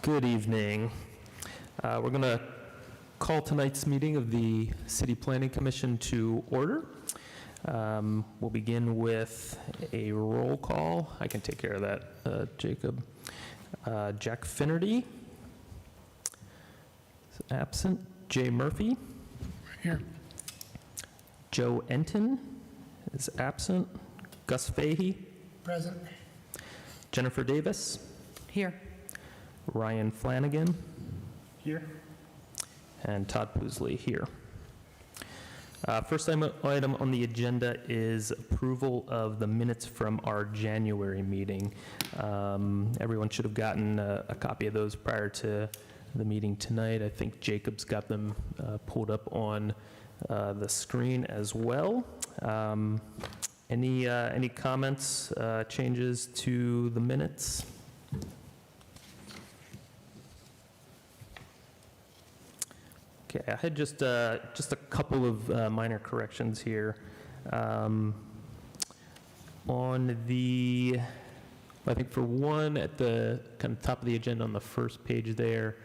Good evening. We're going to call tonight's meeting of the City Planning Commission to order. We'll begin with a roll call. I can take care of that, Jacob. Jack Finnerty is absent. Jay Murphy. Here. Joe Enten is absent. Gus Fahey. Present. Jennifer Davis. Here. Ryan Flanagan. Here. And Todd Pousley here. First item on the agenda is approval of the minutes from our January meeting. Everyone should have gotten a copy of those prior to the meeting tonight. I think Jacob's got them pulled up on the screen as well. Any comments, changes to the minutes? Okay, I had just a couple of minor corrections here. On the, I think for one, at the kind of top of the agenda on the first page there,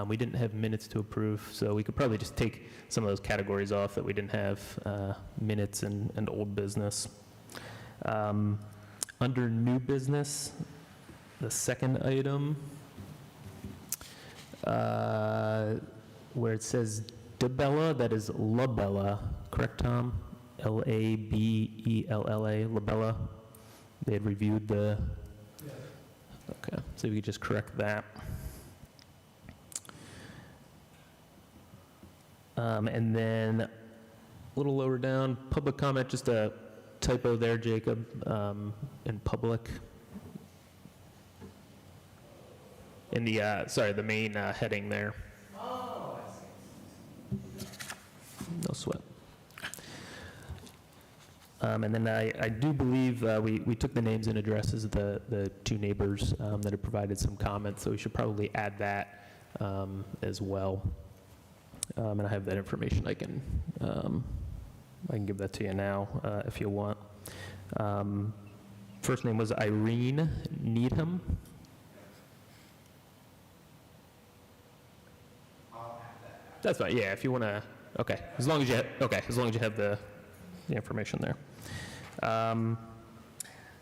we didn't have minutes to approve, so we could probably just take some of those categories off that we didn't have, minutes and old business. Under new business, the second item, where it says Dabella, that is Labella, correct, Tom? L-A-B-E-L-L-A, Labella. They had reviewed the... Yeah. Okay, so we could just correct that. And then a little lower down, public comment, just a typo there, Jacob, in public. In the, sorry, the main heading there. No sweat. And then I do believe we took the names and addresses of the two neighbors that have provided some comments, so we should probably add that as well. And I have that information. I can give that to you now if you want. First name was Irene Needham. That's fine. Yeah, if you want to. Okay, as long as you have the information there.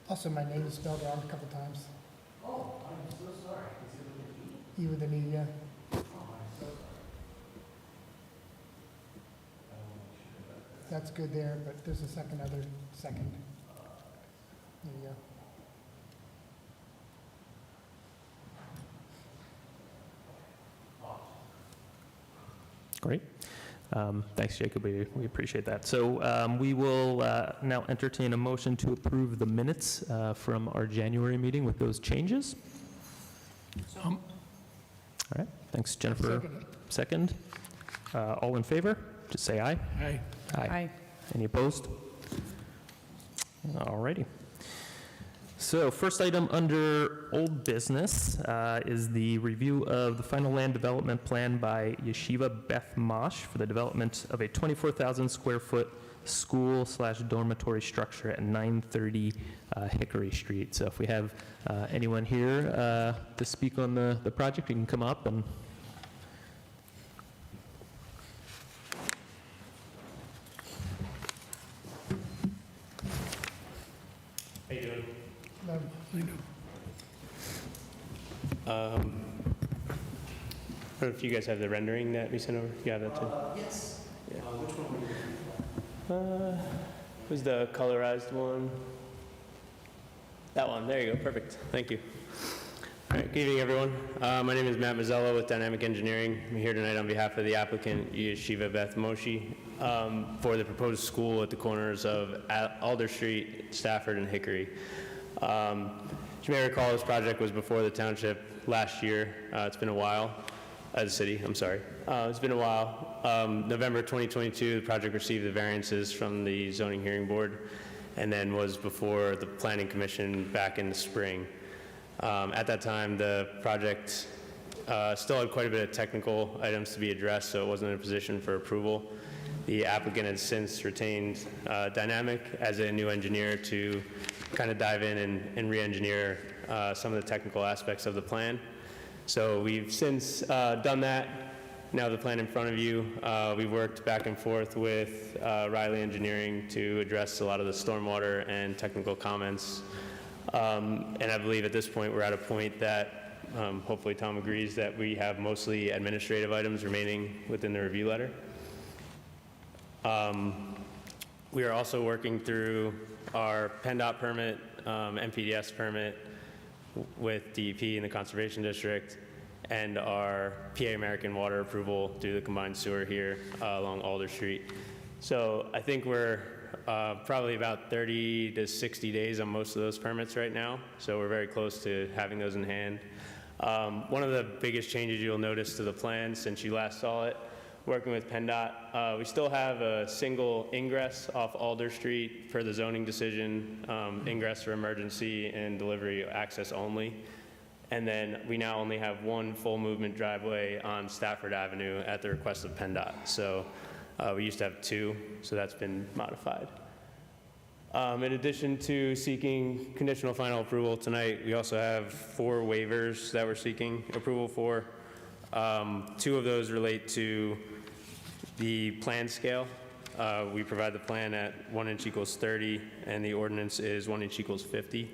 Also, my name is spelled wrong a couple times. Oh, I'm so sorry. Is it with an E? E with an E, yeah. Oh, I'm so sorry. That's good there, but there's a second. There you go. Great. Thanks, Jacob. We appreciate that. So we will now entertain a motion to approve the minutes from our January meeting with those changes. All right. Thanks, Jennifer. Second. All in favor? Just say aye. Aye. Aye. Any opposed? All righty. So first item under old business is the review of the final land development plan by Yeshiva Beth Mosh for the development of a 24,000 square foot school/dormitory structure at 930 Hickory Street. So if we have anyone here to speak on the project, you can come up and... How you doing? No, I don't know if you guys have the rendering that we sent over. You have that too? Yes. Yeah. Which one were you? Was the colorized one? That one. There you go. Perfect. Thank you. All right. Good evening, everyone. My name is Matt Mazzello with Dynamic Engineering. I'm here tonight on behalf of the applicant, Yeshiva Beth Moshi, for the proposed school at the corners of Alder Street, Stafford, and Hickory. As you may recall, this project was before the township last year. It's been a while. The city, I'm sorry. It's been a while. November 2022, the project received the variances from the zoning hearing board and then was before the planning commission back in the spring. At that time, the project still had quite a bit of technical items to be addressed, so it wasn't in a position for approval. The applicant has since retained Dynamic as a new engineer to kind of dive in and re-engineer some of the technical aspects of the plan. So we've since done that. Now the plan in front of you, we worked back and forth with Reilly Engineering to address a lot of the stormwater and technical comments. And I believe at this point, we're at a point that hopefully Tom agrees that we have mostly administrative items remaining within the review letter. We are also working through our PennDOT permit, MPDS permit with DEP and the Conservation District, and our PA American water approval through the combined sewer here along Alder Street. So I think we're probably about 30 to 60 days on most of those permits right now. So we're very close to having those in hand. One of the biggest changes you'll notice to the plan since you last saw it, working with PennDOT, we still have a single ingress off Alder Street per the zoning decision, ingress for emergency and delivery access only. And then we now only have one full movement driveway on Stafford Avenue at the request of PennDOT. So we used to have two, so that's been modified. In addition to seeking conditional final approval tonight, we also have 4 waivers that we're seeking approval for. 2 of those relate to the plan scale. We provide the plan at 1 inch equals 30, and the ordinance is 1 inch equals 50.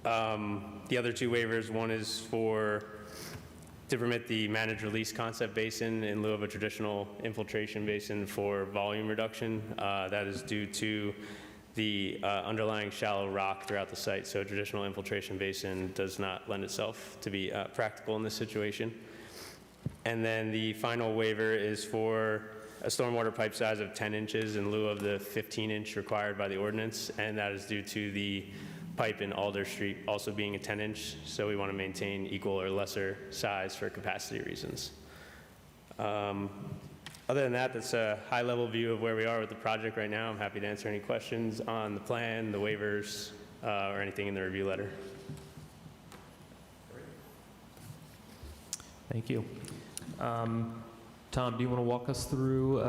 The other 2 waivers, one is to permit the managed release concept basin in lieu of a traditional infiltration basin for volume reduction. That is due to the underlying shallow rock throughout the site, so a traditional infiltration basin does not lend itself to be practical in this situation. And then the final waiver is for a stormwater pipe size of 10 inches in lieu of the 15-inch required by the ordinance, and that is due to the pipe in Alder Street also being a 10-inch, so we want to maintain equal or lesser size for capacity reasons. Other than that, that's a high-level view of where we are with the project right now. I'm happy to answer any questions on the plan, the waivers, or anything in the review letter. Thank you. Tom, do you want to walk us through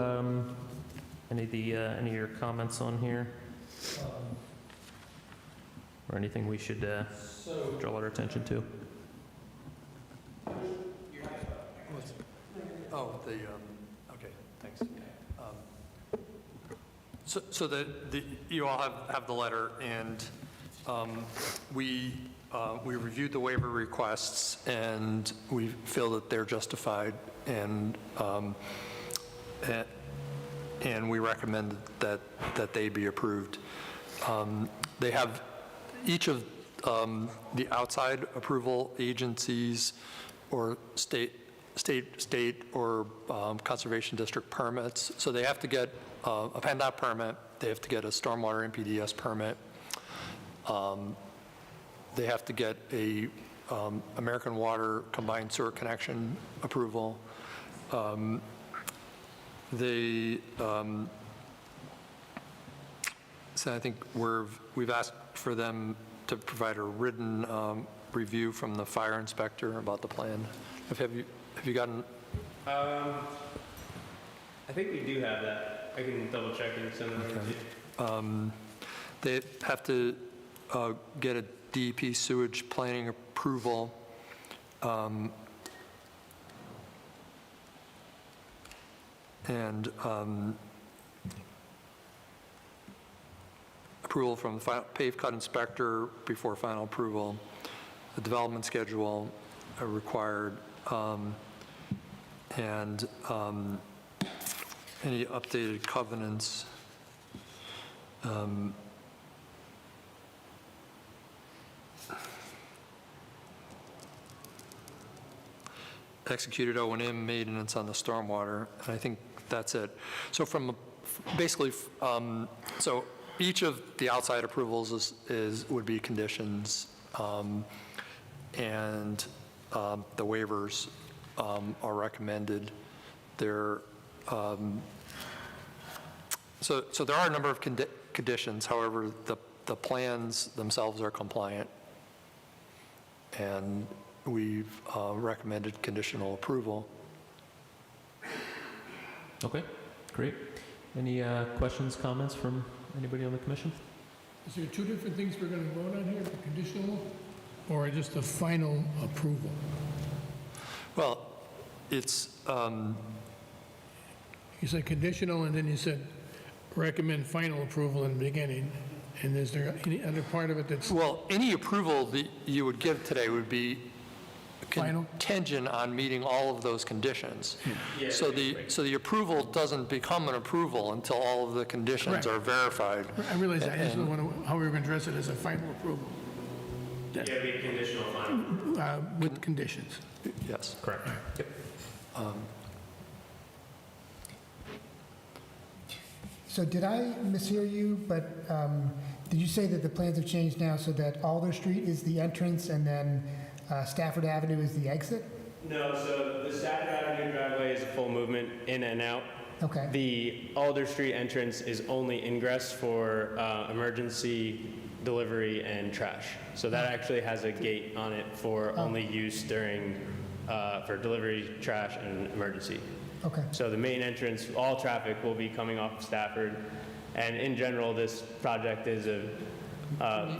any of your comments on here? Or anything we should draw our attention to? Okay, thanks. So you all have the letter, and we reviewed the waiver requests, and we feel that they're justified, and we recommend that they be approved. They have each of the outside approval agencies or state or conservation district permits. So they have to get a PennDOT permit, they have to get a stormwater MPDS permit, they have to get a American Water combined sewer connection approval. So I think we've asked for them to provide a written review from the fire inspector about the plan. Have you gotten? I think we do have that. I can double check and send it over to you. They have to get a DEP sewage planning approval. And approval from the pave cut inspector before final approval. The development schedule are required, and any updated covenants. Executed O&M maintenance on the stormwater, and I think that's it. So basically, so each of the outside approvals would be conditions, and the waivers are recommended. So there are a number of conditions. However, the plans themselves are compliant, and we've recommended conditional approval. Okay, great. Any questions, comments from anybody on the commission? Is there 2 different things we're going to vote on here, the conditional or just a final approval? Well, it's, You said conditional, and then you said recommend final approval in the beginning. And is there any other part of it that's well, any approval that you would give today would be Final? contingent on meeting all of those conditions. So the approval doesn't become an approval until all of the conditions Correct. are verified. I realize that, I just don't know how we were going to address it as a final approval. Yeah, it'd be conditional final. With conditions. Yes. Correct. Yep. So did I mishear you, but did you say that the plans have changed now so that Alder Street is the entrance and then Stafford Avenue is the exit? No, so the Stafford Avenue driveway is a full movement in and out. Okay. The Alder Street entrance is only ingress for emergency delivery and trash. So that actually has a gate on it for only use during, for delivery, trash, and emergency. Okay. So the main entrance, all traffic will be coming off Stafford. And in general, this project is a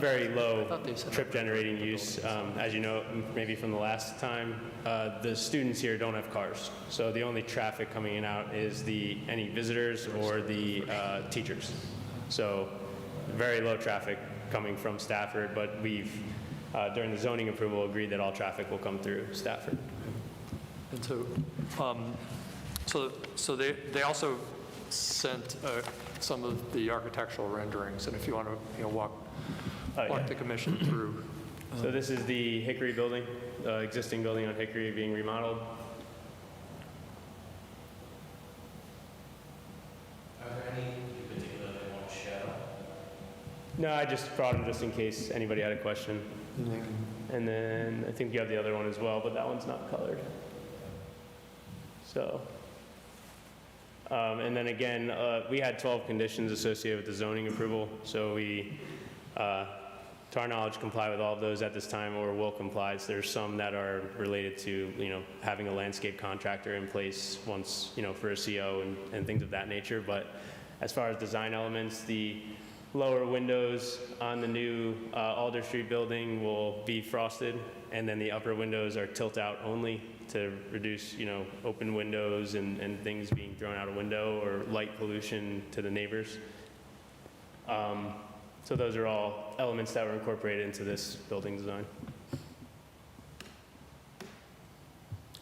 very low trip generating use. As you know, maybe from the last time, the students here don't have cars. So the only traffic coming in and out is any visitors or the teachers. So very low traffic coming from Stafford, but we've, during the zoning approval, agreed that all traffic will come through Stafford. And so they also sent some of the architectural renderings, and if you want to, walk the commission through. So this is the Hickory building, existing building on Hickory being remodeled. Are there any in particular they want to show? No, I just brought them just in case anybody had a question. And then I think you have the other one as well, but that one's not colored. So, and then again, we had 12 conditions associated with the zoning approval. So we, to our knowledge, comply with all of those at this time, or will comply. So there's some that are related to, having a landscape contractor in place once, for a CO and things of that nature. But as far as design elements, the lower windows on the new Alder Street building will be frosted, and then the upper windows are tilt out only to reduce, open windows and things being thrown out a window or light pollution to the neighbors. So those are all elements that were incorporated into this building design.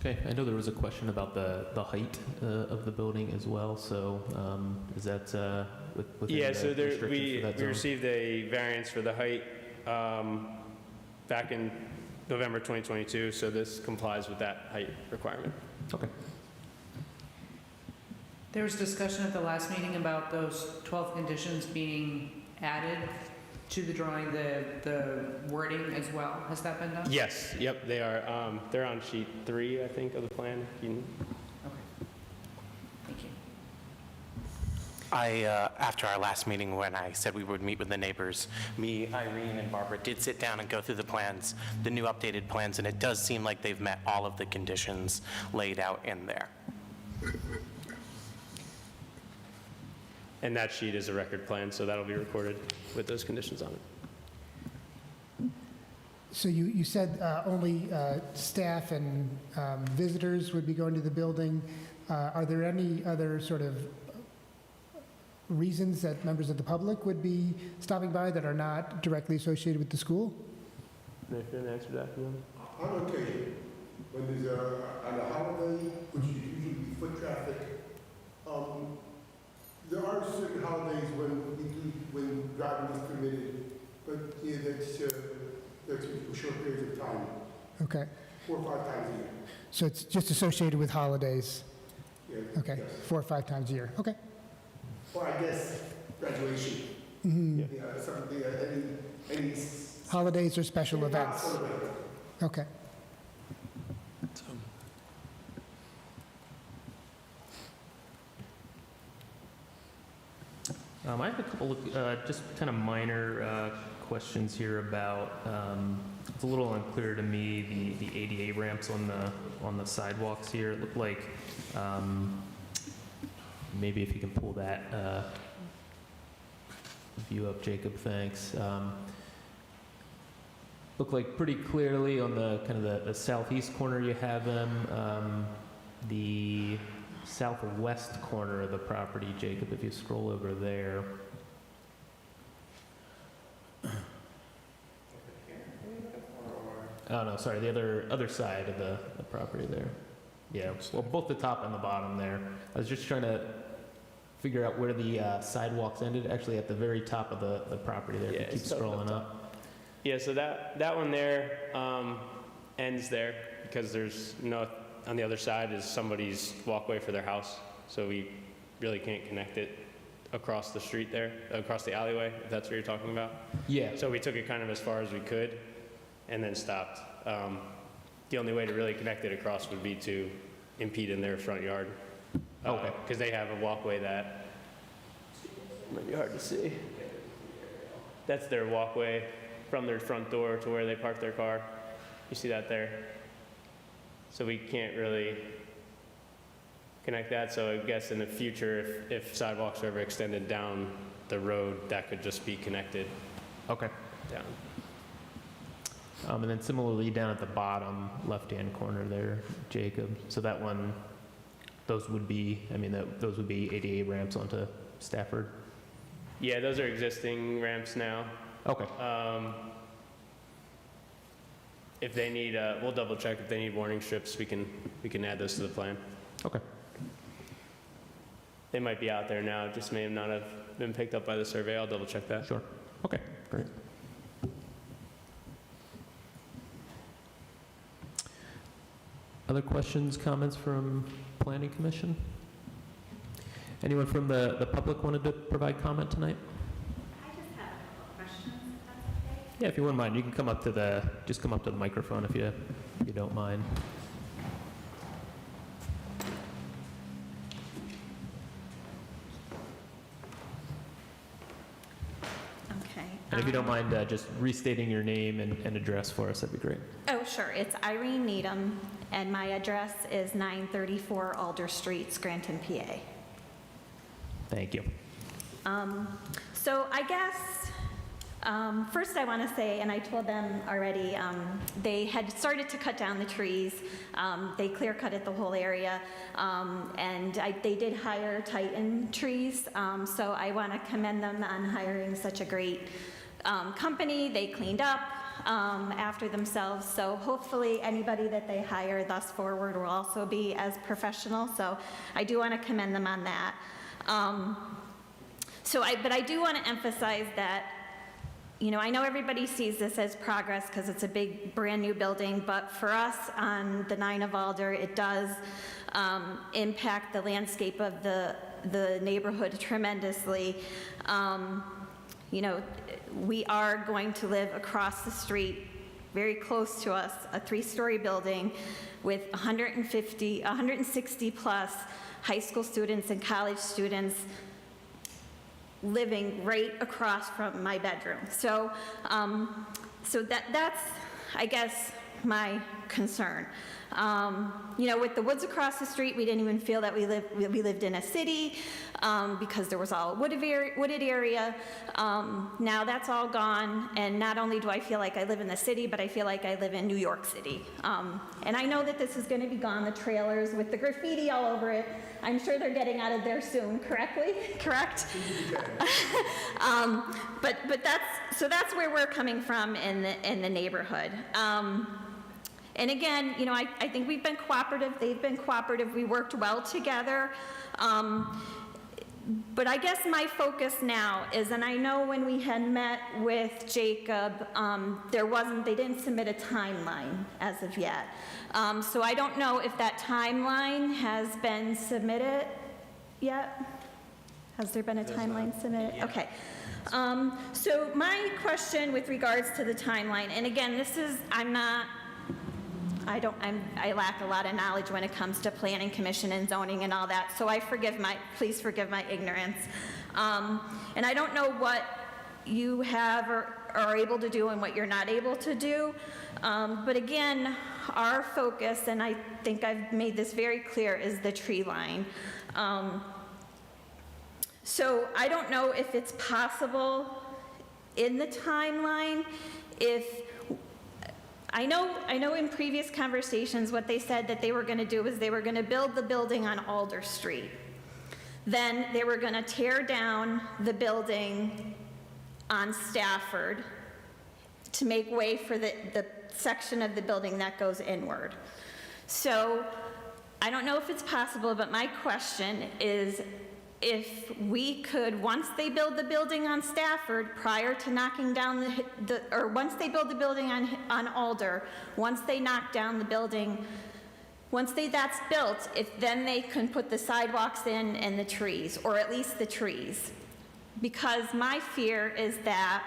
Okay, I know there was a question about the height of the building as well, so is that within Yeah, the so restrictions we for that zone? received a variance for the height back in November 2022, so this complies with that height requirement. Okay. There was discussion at the last meeting about those 12 conditions being added to the drawing, the wording as well. Has that been done? Yes, yep, they are. They're on sheet 3, I think, of the plan. Okay. Thank you. After our last meeting, when I said we would meet with the neighbors, me, Irene, and Barbara did sit down and go through the plans, the new updated plans, and it does seem like they've met all of the conditions laid out in there. And that sheet is a record plan, so that'll be recorded with those conditions on it. So you said only staff and visitors would be going to the building. Are there any other sort of reasons that members of the public would be stopping by that are not directly associated with the school? Nick, you want to answer that for them? On occasion, when there's on a holiday, which is usually foot traffic, there are certain holidays when driving is permitted, but yeah, that's for short periods of time, Okay, 4 or 5 times a year. so it's just associated with holidays? Yeah, Okay, yes. 4 or 5 times a year, okay. Or I guess graduation. Mhm. Yeah, something, any Holidays or special any events? sort of event. Okay. I have a couple of just kind of minor questions here about, it's a little unclear to me, the ADA ramps on the sidewalks here. It looked like, maybe if you can pull that view up, Jacob, thanks. look like pretty clearly on the kind of the southeast corner you have them. The southwest corner of the property, Jacob, if you scroll over there. Oh, no, sorry, the other side of the property there. Yeah, well, both the top and the bottom there. I was just trying to figure out where the sidewalks ended, actually at the very top of the property there. If you keep scrolling up. Yeah, so that one there ends there because there's no, on the other side is somebody's walkway for their house. So we really can't connect it across the street there, across the alleyway, if that's what you're talking about. Yeah. So we took it kind of as far as we could and then stopped. The only way to really connect it across would be to impede in their front yard. Okay. Because they have a walkway that might be hard to see. That's their walkway from their front door to where they park their car. You see that there? So we can't really connect that. So I guess in the future, if sidewalks are ever extended down the road, that could just be connected Okay. down. And then similarly down at the bottom left-hand corner there, Jacob. So that one, those would be, those would be ADA ramps onto Stafford? Yeah, those are existing ramps now. Okay. If they need, we'll double check if they need warning strips, we can add those to the plan. Okay. They might be out there now, just may not have been picked up by the survey. I'll double check that. Sure. Okay, great. Other questions, comments from Planning Commission? Anyone from the public wanted to provide comment tonight? I just have a couple questions, if that's okay. Yeah, if you wouldn't mind, you can come up to the microphone if you don't mind. Okay. And if you don't mind just restating your name and address for us, that'd be great. Oh, sure. It's Irene Needham, and my address is 934 Alder Street, Scranton, PA. Thank you. So I guess, first I want to say, and I told them already, they had started to cut down the trees. They clear cutted the whole area, and they did hire Titan Trees. So I want to commend them on hiring such a great company. They cleaned up after themselves. So hopefully anybody that they hire thus forward will also be as professional. So I do want to commend them on that. But I do want to emphasize that, I know everybody sees this as progress because it's a big, brand new building, but for us on the 9 of Alder, it does impact the landscape of the neighborhood tremendously. We are going to live across the street, very close to us, a 3-story building with 160 plus high school students and college students living right across from my bedroom. So, that's, I guess, my concern. With the woods across the street, we didn't even feel that we lived in a city because there was all wooded area. Now that's all gone, and not only do I feel like I live in the city, but I feel like I live in New York City. And I know that this is going to be gone, the trailers with the graffiti all over it. I'm sure they're getting out of there soon, correct? But that's where we're coming from in the neighborhood. And again, I think we've been cooperative, they've been cooperative, we worked well together. But I guess my focus now is, and I know when we had met with Jacob, they didn't submit a timeline as of yet. So I don't know if that timeline has been submitted yet. Has there been a timeline submitted? Yeah. Okay. So my question with regards to the timeline, and again, I lack a lot of knowledge when it comes to planning commission and zoning and all that, so please forgive my ignorance. And I don't know what you have or are able to do and what you're not able to do. But again, our focus, and I think I've made this very clear, is the tree line. So I don't know if it's possible in the timeline, if I know in previous conversations, what they said that they were gonna do was they were gonna build the building on Alder Street. Then they were gonna tear down the building on Stafford to make way for the section of the building that goes inward. So I don't know if it's possible, but my question is if we could, once they build the building on Stafford, prior to knocking down or once they build the building on Alder, once they knock down the building, that's built, if then they can put the sidewalks in and the trees, or at least the trees. Because my fear is that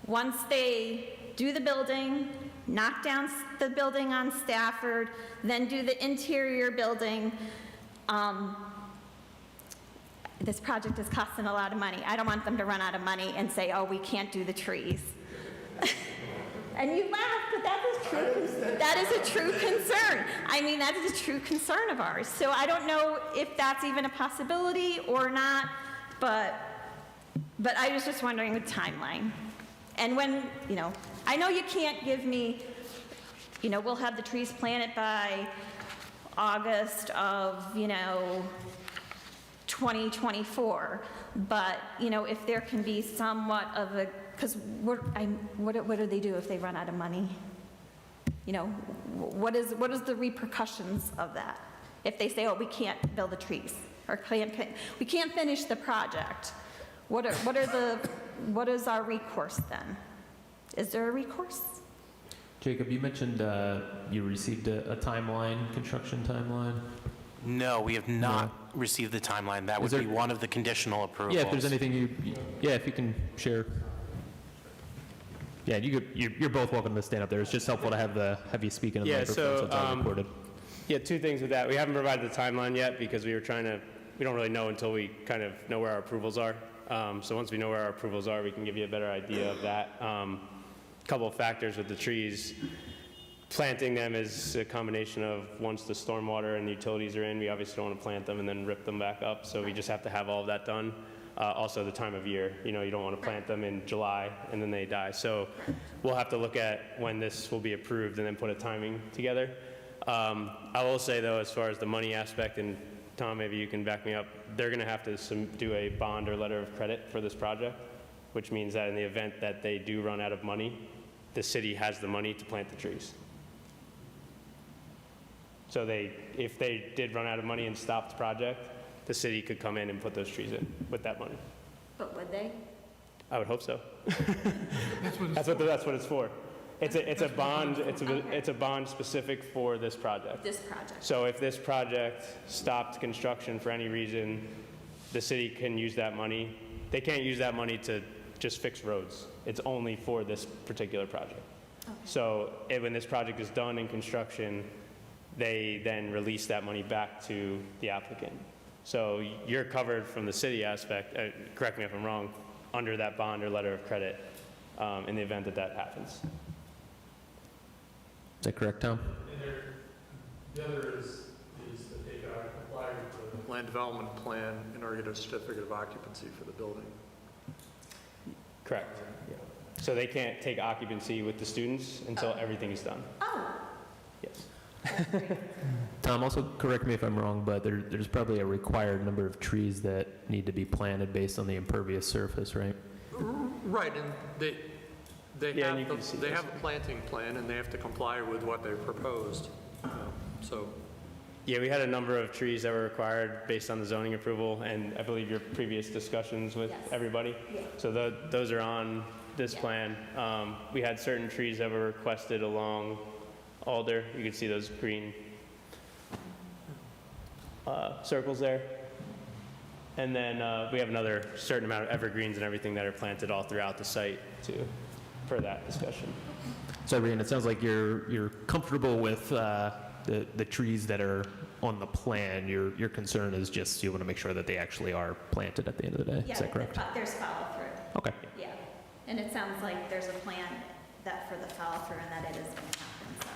once they do the building, knock down the building on Stafford, then do the interior building, this project is costing a lot of money. I don't want them to run out of money and say, oh, we can't do the trees. And you laugh, but that is a true concern. I mean, that is a true concern of ours. So I don't know if that's even a possibility or not, but I was just wondering the timeline. And when, I know you can't give me, we'll have the trees planted by August of, 2024, but, if there can be somewhat of a, because what do they do if they run out of money? What is the repercussions of that? If they say, oh, we can't build the trees, or we can't finish the project, what is our recourse then? Is there a recourse? Jacob, you mentioned you received a timeline, construction timeline. No, we have not received the timeline. That would be one of the conditional approvals. Yeah, if there's anything if you can share. Yeah, you're both welcome to stand up there. It's just helpful to have you speak in the microphone so it's all recorded. Yeah, two things with that. We haven't provided the timeline yet because we don't really know until we kind of know where our approvals are. So once we know where our approvals are, we can give you a better idea of that. Couple of factors with the trees. Planting them is a combination of once the stormwater and the utilities are in, we obviously don't want to plant them and then rip them back up. So we just have to have all of that done. Also the time of year, you don't want to plant them in July and then they die. So we'll have to look at when this will be approved and then put a timing together. I will say though, as far as the money aspect, and Tom, maybe you can back me up, they're going to have to do a bond or letter of credit for this project, which means that in the event that they do run out of money, the city has the money to plant the trees. So if they did run out of money and stopped the project, the city could come in and put those trees in with that money. But would they? I would hope so. That's what it's for. It's a bond. It's a bond specific for this project. This project. So if this project stopped construction for any reason, the city can use that money. They can't use that money to just fix roads. It's only for this particular project. Okay. So when this project is done in construction, they then release that money back to the applicant. So you're covered from the city aspect, correct me if I'm wrong, under that bond or letter of credit in the event that happens. Is that correct, Tom? And the other is that they got to comply with the land development plan in order to get a certificate of occupancy for the building. Correct. Yeah. So they can't take occupancy with the students until everything is done. Oh. Yes. Tom, also correct me if I'm wrong, but there's probably a required number of trees that need to be planted based on the impervious surface, right? Right, and they Yeah, have a planting plan and they have to comply with what they've proposed. So Yeah, we had a number of trees that were required based on the zoning approval, and I believe your previous discussions with everybody. Yeah. So those are on this plan. We had certain trees that were requested along Alder. You can see those green circles there. And then we have another certain amount of evergreens and everything that are planted all throughout the site too, for that discussion. So, Irene, it sounds like you're comfortable with the trees that are on the plan. Your concern is just you want to make sure that they actually are planted at the end of the day. Yeah, is that correct? There's follow through. Okay. Yeah, and it sounds like there's a plan that for the follow through and that it is going to happen. So.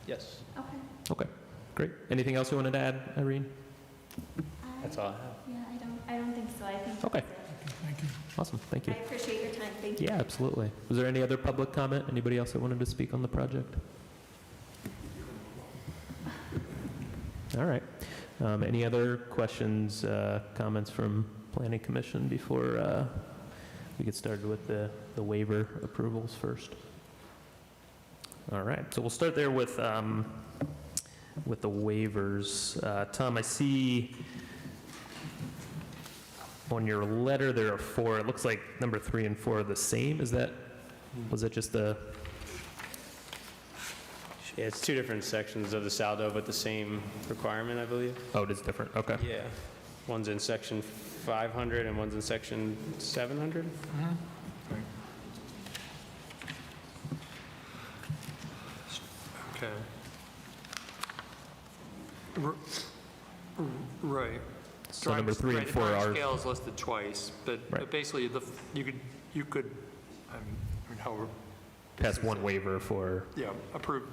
Yes. Okay. Okay. Great. Anything else you wanted to add, Irene? That's all I have. Yeah, I don't think so. I think Okay. that's it. Thank you. Awesome, thank I you. appreciate your time. Thank you. Yeah, absolutely. Was there any other public comment? Anybody else that wanted to speak on the project? All right. Any other questions, comments from Planning Commission before we get started with the waiver approvals first? All right, so we'll start there with the waivers. Tom, I see on your letter there are 4. It looks like number 3 and 4 are the same. Was that just the? Yeah, it's 2 different sections of the saldo, but the same requirement, I believe. Oh, it is different, okay. Yeah. One's in section 500 and one's in section 700. Okay. Right. So number 3 and 4 The are, drawing scale is listed twice, but Right. basically, you could, I mean, however, pass one waiver for, yeah, approve,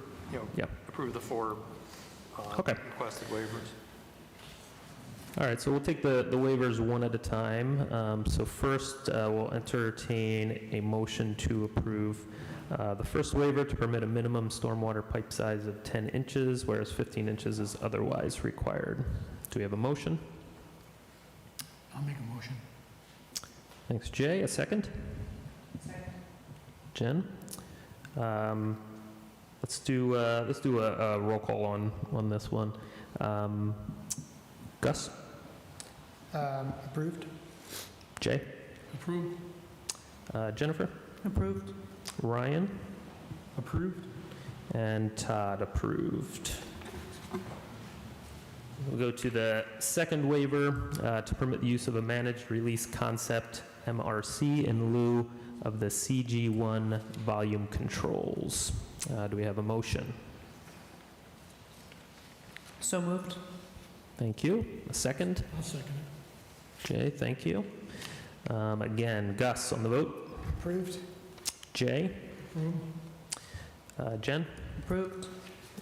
Yep. approve the 4 Okay. requested waivers. all right, so we'll take the waivers one at a time. So first, we'll entertain a motion to approve the first waiver to permit a minimum stormwater pipe size of 10 inches, whereas 15 inches is otherwise required. Do we have a motion? I'll make a motion. Thanks, Jay. A second? Second. Jen? Let's do a roll call on this one. Gus? Approved? Jay? Approved? Jennifer? Approved. Ryan? Approved. And Todd approved. We'll go to the second waiver to permit the use of a managed release concept, MRC, in lieu of the CG1 volume controls. Do we have a motion? So moved. Thank you. A second? I'll second it. Jay, thank you. Again, Gus on the vote. Approved? Jay? Approved? Jen? Approved.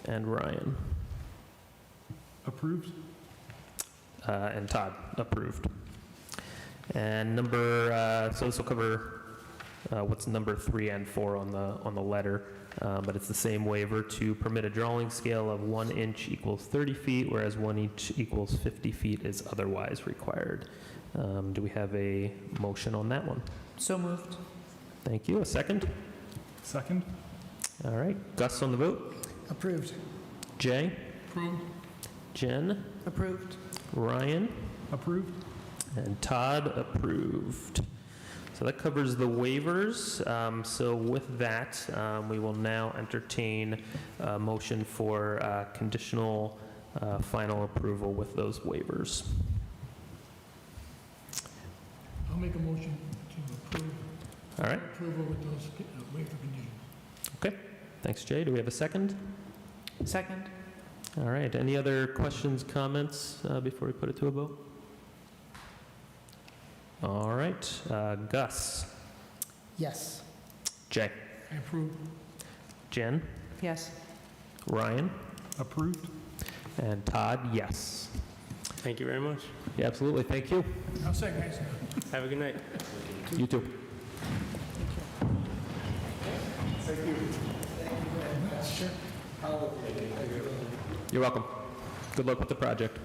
And Ryan? Approved? And Todd, approved. And so this will cover what's number 3 and 4 on the letter, but it's the same waiver to permit a drawing scale of 1 inch equals 30 feet, whereas 1 inch equals 50 feet is otherwise required. Do we have a motion on that one? So moved. Thank you. A second? Second? All right. Gus on the vote. Approved? Jay? Approved? Jen? Approved. Ryan? Approved? And Todd approved. So that covers the waivers. So with that, we will now entertain a motion for conditional final approval with those waivers. I'll make a motion to approve. All right. Approval with those waiver conditions. Okay. Thanks, Jay. Do we have a second? Second. All right. Any other questions, comments before we put it to a vote? All right. Gus? Yes. Jay? I approve. Jen? Yes. Ryan? Approved? And Todd, yes. Thank you very much. Yeah, absolutely. Thank you. I'll second it. Have a good night. You too. You're welcome. Good luck with the project.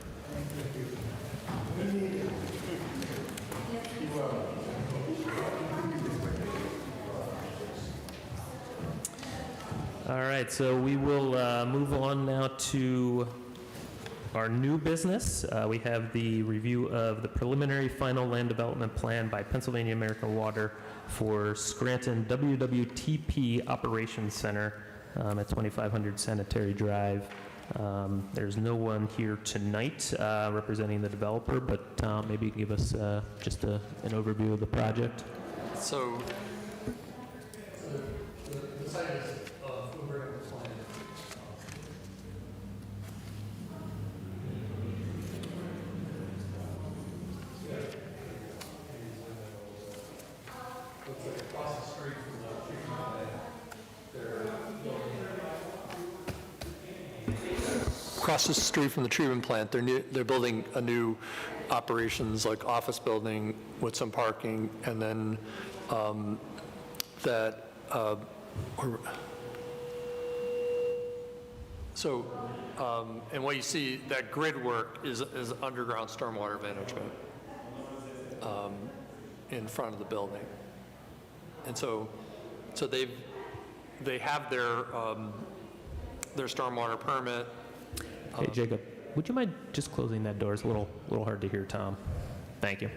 All right, so we will move on now to our new business. We have the review of the preliminary final land development plan by Pennsylvania American Water for Scranton WWTP Operations Center at 2500 Sanitary Drive. There's no one here tonight representing the developer, but Tom, maybe you can give us just an overview of the project. So, across the street from the treatment plant, they're building a new operations like office building with some parking, and then that, so, and what you see, that grid work is underground stormwater management in front of the building. And so they have their stormwater permit. Hey, Jacob, would you mind just closing that door? It's a little hard to hear Tom. Thank you.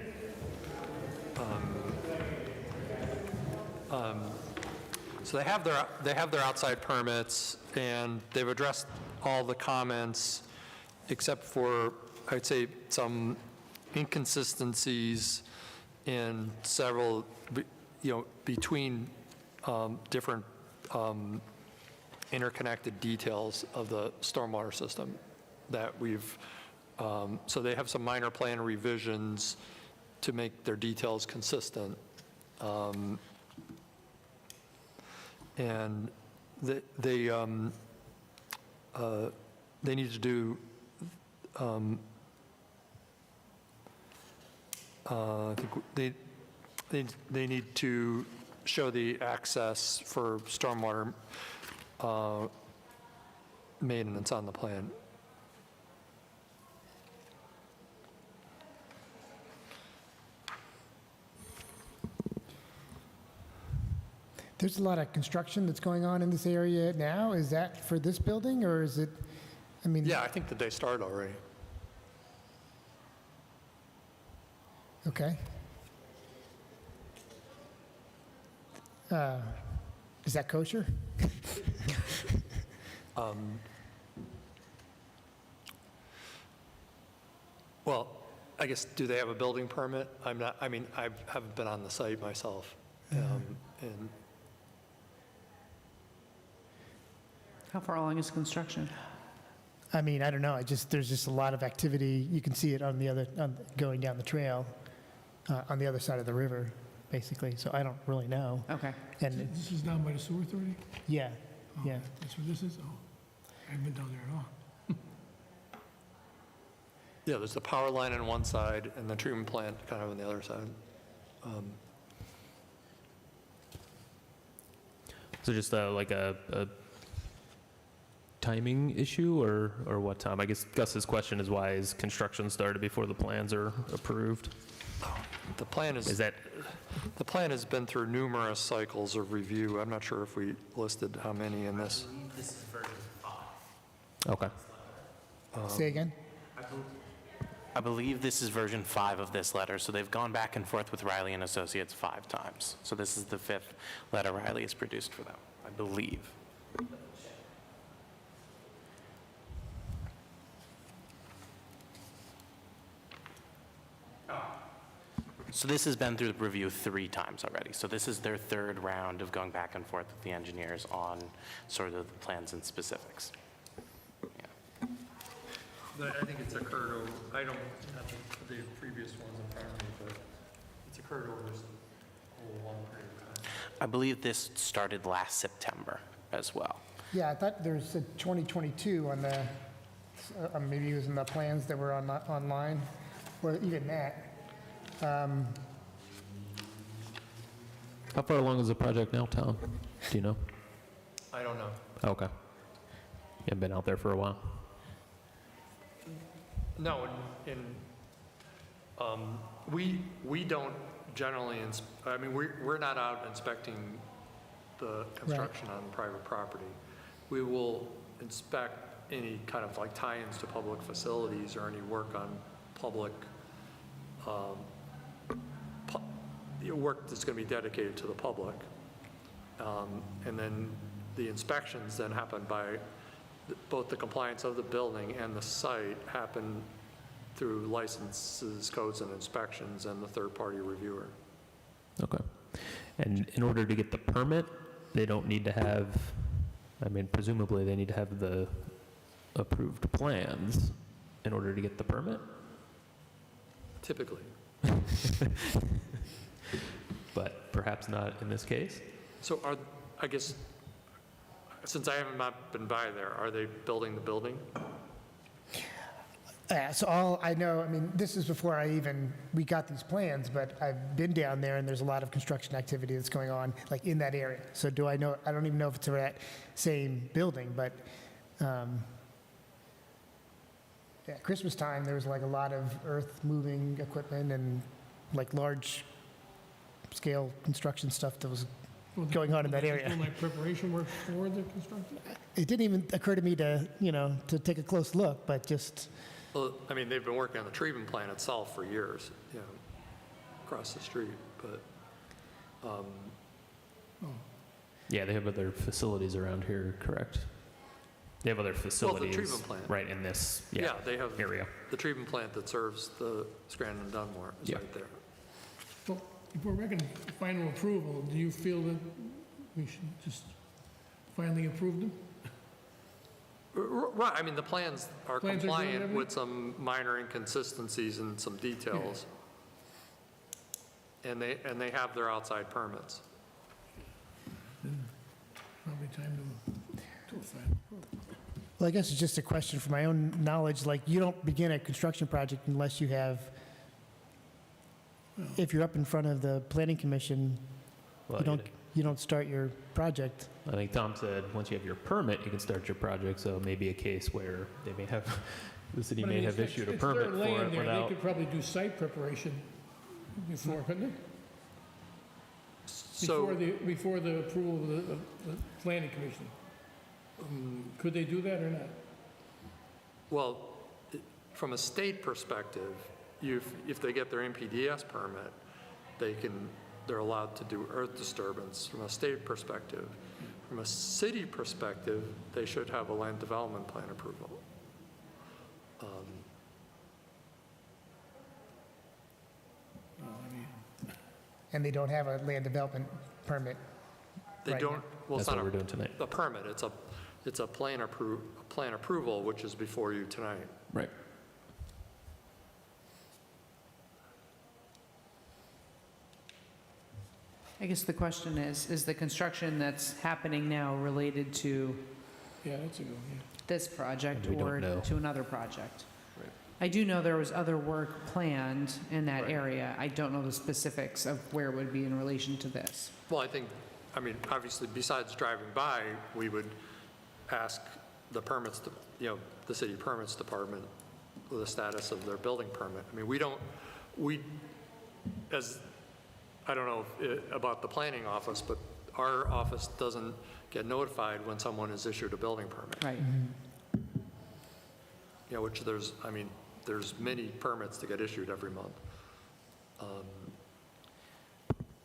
So they have their outside permits, and they've addressed all the comments, except for, I'd say, some inconsistencies in several, between different interconnected details of the stormwater system that we've, so they have some minor plan revisions to make their details consistent. And they need to do, I think they need to show the access for stormwater maintenance on the plan. There's a lot of construction that's going on in this area now. Is that for this building, or is it, I mean? Yeah, I think that they started already. Okay. Is that kosher? Well, I guess, do they have a building permit? I'm not, I mean, I haven't been on the site myself. And How far along is construction? I mean, I don't know. There's just a lot of activity. You can see it on the other, going down the trail, on the other side of the river, basically. So I don't really know. Okay. And This is down by the sewer authority? yeah, yeah. That's where this is? Oh, I haven't been down there at all. yeah, there's the power line on one side and the treatment plant kind of on the other side. So just like a timing issue, or what time? I guess Gus's question is, why is construction started before the plans are approved? The plan is that, the plan has been through numerous cycles of review. I'm not sure if we listed how many in this. This is version 5. okay. Say again? I believe this is version 5 of this letter, so they've gone back and forth with Reilly and Associates 5 times. So this is the 5th letter Reilly has produced for them, I believe. So this has been through the review 3 times already. So this is their 3rd round of going back and forth with the engineers on sort of the plans and specifics. Yeah. I think it's occurred over, I don't have the previous ones in front of me, but it's occurred over a long period of time. I believe this started last September as well. Yeah, I thought there's a 2022 on the, maybe it was in the plans that were online, or even that. How far along is the project now, Tom? Do you know? I don't know. Okay. You haven't been out there for a while? No, we don't generally, I mean, we're not out inspecting the construction on private property. We will inspect any kind of like tie-ins to public facilities or any work on public, work that's going to be dedicated to the public. And then the inspections then happen by both the compliance of the building and the site happen through licenses, codes, and inspections, and the third-party reviewer. Okay. And in order to get the permit, they don't need to have, I mean, presumably they need to have the approved plans in order to get the permit? Typically. But perhaps not in this case? So I guess, since I haven't not been by there, are they building the building? So all I know, I mean, this is before we got these plans, but I've been down there and there's a lot of construction activity that's going on, like in that area. So do I know, I don't even know if it's that same building, but at Christmas time, there was like a lot of earth moving equipment and like large scale construction stuff that was going on in that area. Doing like preparation work for the construction? It didn't even occur to me to, to take a close look, but just, Well, I mean, they've been working on the treatment plant itself for years, across the street, but, Yeah, they have other facilities around here, correct? They have other facilities. treatment plant. Right in this, yeah, they have area. the treatment plant that serves the Scranton and Dunmore is Yeah. right there. Well, if we're making final approval, do you feel that we should just finally approve them? Right, I mean, the plans are Plans are doing compliant everything? with some minor inconsistencies and some details. And they have their outside permits. Probably time to a final approval. well, I guess it's just a question for my own knowledge, like you don't begin a construction project unless you have, if you're up in front of the planning commission, Well, you don't start your project. I think Tom said, once you have your permit, you can start your project, so maybe a case where they may have, the city But I may mean, have it's- issued a it's permit their for land it there. They without. could probably do site preparation before, couldn't they? So, Before the approval of the planning commission. Could they do that or not? well, from a state perspective, if they get their NPDS permit, they're allowed to do earth disturbance from a state perspective. From a city perspective, they should have a land development plan approval. And they don't have a land development permit. They Right, don't, well, it's That's what not we're doing tonight. a permit, it's a plan approval, which is before you tonight. Right. I guess the question is the construction that's happening now related to Yeah, that's a good, yeah. this project We don't or know. to another project? Right. I do know there was other work planned in that Right. area. I don't know the specifics of where it would be in relation to this. Well, I mean, obviously, besides driving by, we would ask the permits, the city permits department, the status of their building permit. I mean, I don't know about the planning office, but our office doesn't get notified when someone is issued a building permit. Right. Which there's many permits that get issued every month.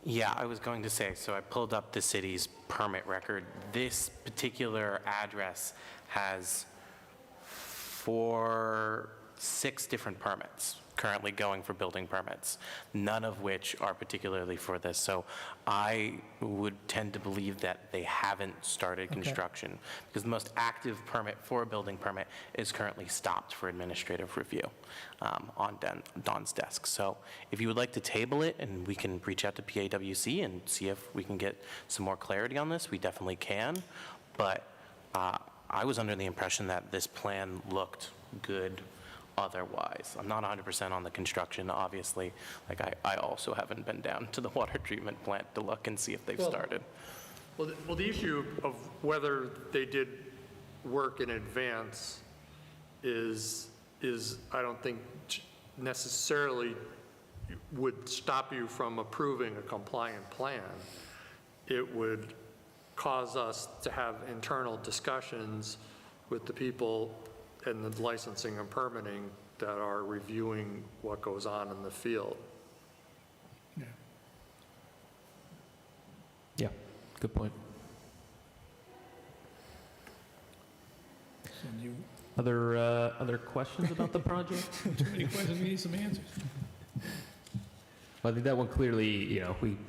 Yeah, I was going to say, so I pulled up the city's permit record. This particular address has 6 different permits currently going for building permits, none of which are particularly for this. So I would tend to believe that they haven't started construction, because the most active permit for a building permit is currently stopped for administrative review on Don's desk. So if you would like to table it and we can reach out to PAWC and see if we can get some more clarity on this, we definitely can. But I was under the impression that this plan looked good otherwise. I'm not 100% on the construction, obviously. Like, I also haven't been down to the water treatment plant to look and see if they've started. Well, the issue of whether they did work in advance is I don't think necessarily would stop you from approving a compliant plan. It would cause us to have internal discussions with the people in the licensing and permitting that are reviewing what goes on in the field. Yeah. Yeah, good point. So you, Other questions about the project? too many questions, we need some answers. Well, I think that one clearly,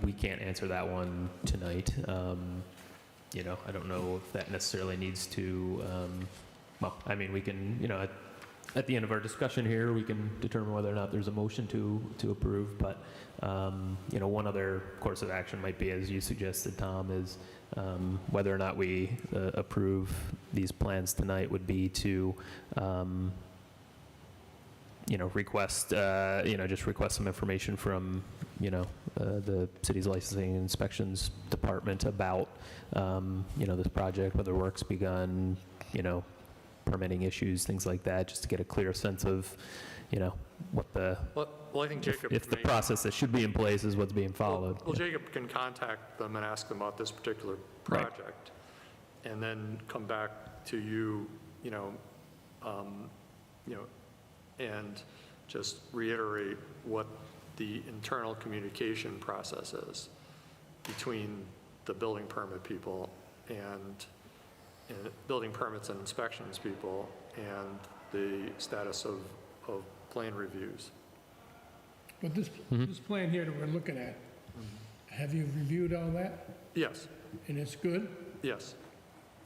we can't answer that one tonight. I don't know if that necessarily needs to, we can, at the end of our discussion here, we can determine whether or not there's a motion to approve, but, one other course of action might be, as you suggested, Tom, is whether or not we approve these plans tonight would be to request, just request some information from, the city's licensing and inspections department about, this project, whether work's begun, permitting issues, things like that, just to get a clear sense of, what the, Well, I think Jacob. if the process that should be in place is what's being followed. Well, Jacob can contact them and ask them about this particular Right. project, and then come back to you, and just reiterate what the internal communication process is between the building permit people and building permits and inspections people and the status of plan reviews. But this plan here that we're looking at, have you reviewed all that? Yes, And it's good? yes.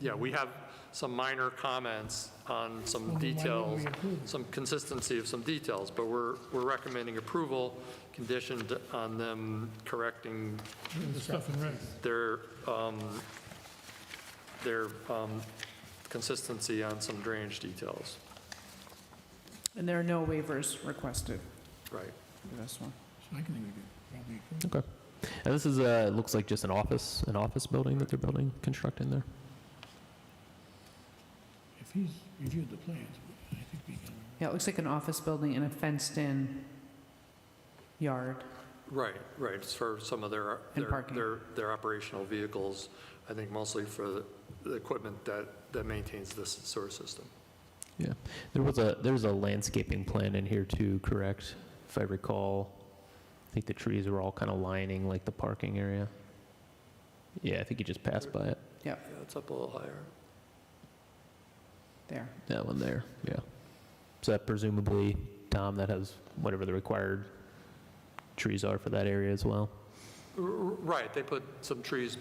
Yeah, we have some minor comments on some Well, then why wouldn't details, we approve it? some consistency of some details, but we're recommending approval conditioned on them correcting The stuff in red. their consistency on some drainage details. And there are no waivers requested Right. for this one. So I can think we could probably approve. Okay. And this is, looks like just an office building that they're building, constructing there. If he's reviewed the plans, I think we can. Yeah, it looks like an office building in a fenced-in yard. Right. It's for some of their And parking. their operational vehicles, I think mostly for the equipment that maintains this sewer system. Yeah. There's a landscaping plan in here too, correct? If I recall, I think the trees are all kind of lining like the parking area. Yeah, I think you just passed by it. Yeah, it's up a little higher. There. That one there, yeah. So that presumably, Tom, that has whatever the required trees are for that area as well? Right, they put some trees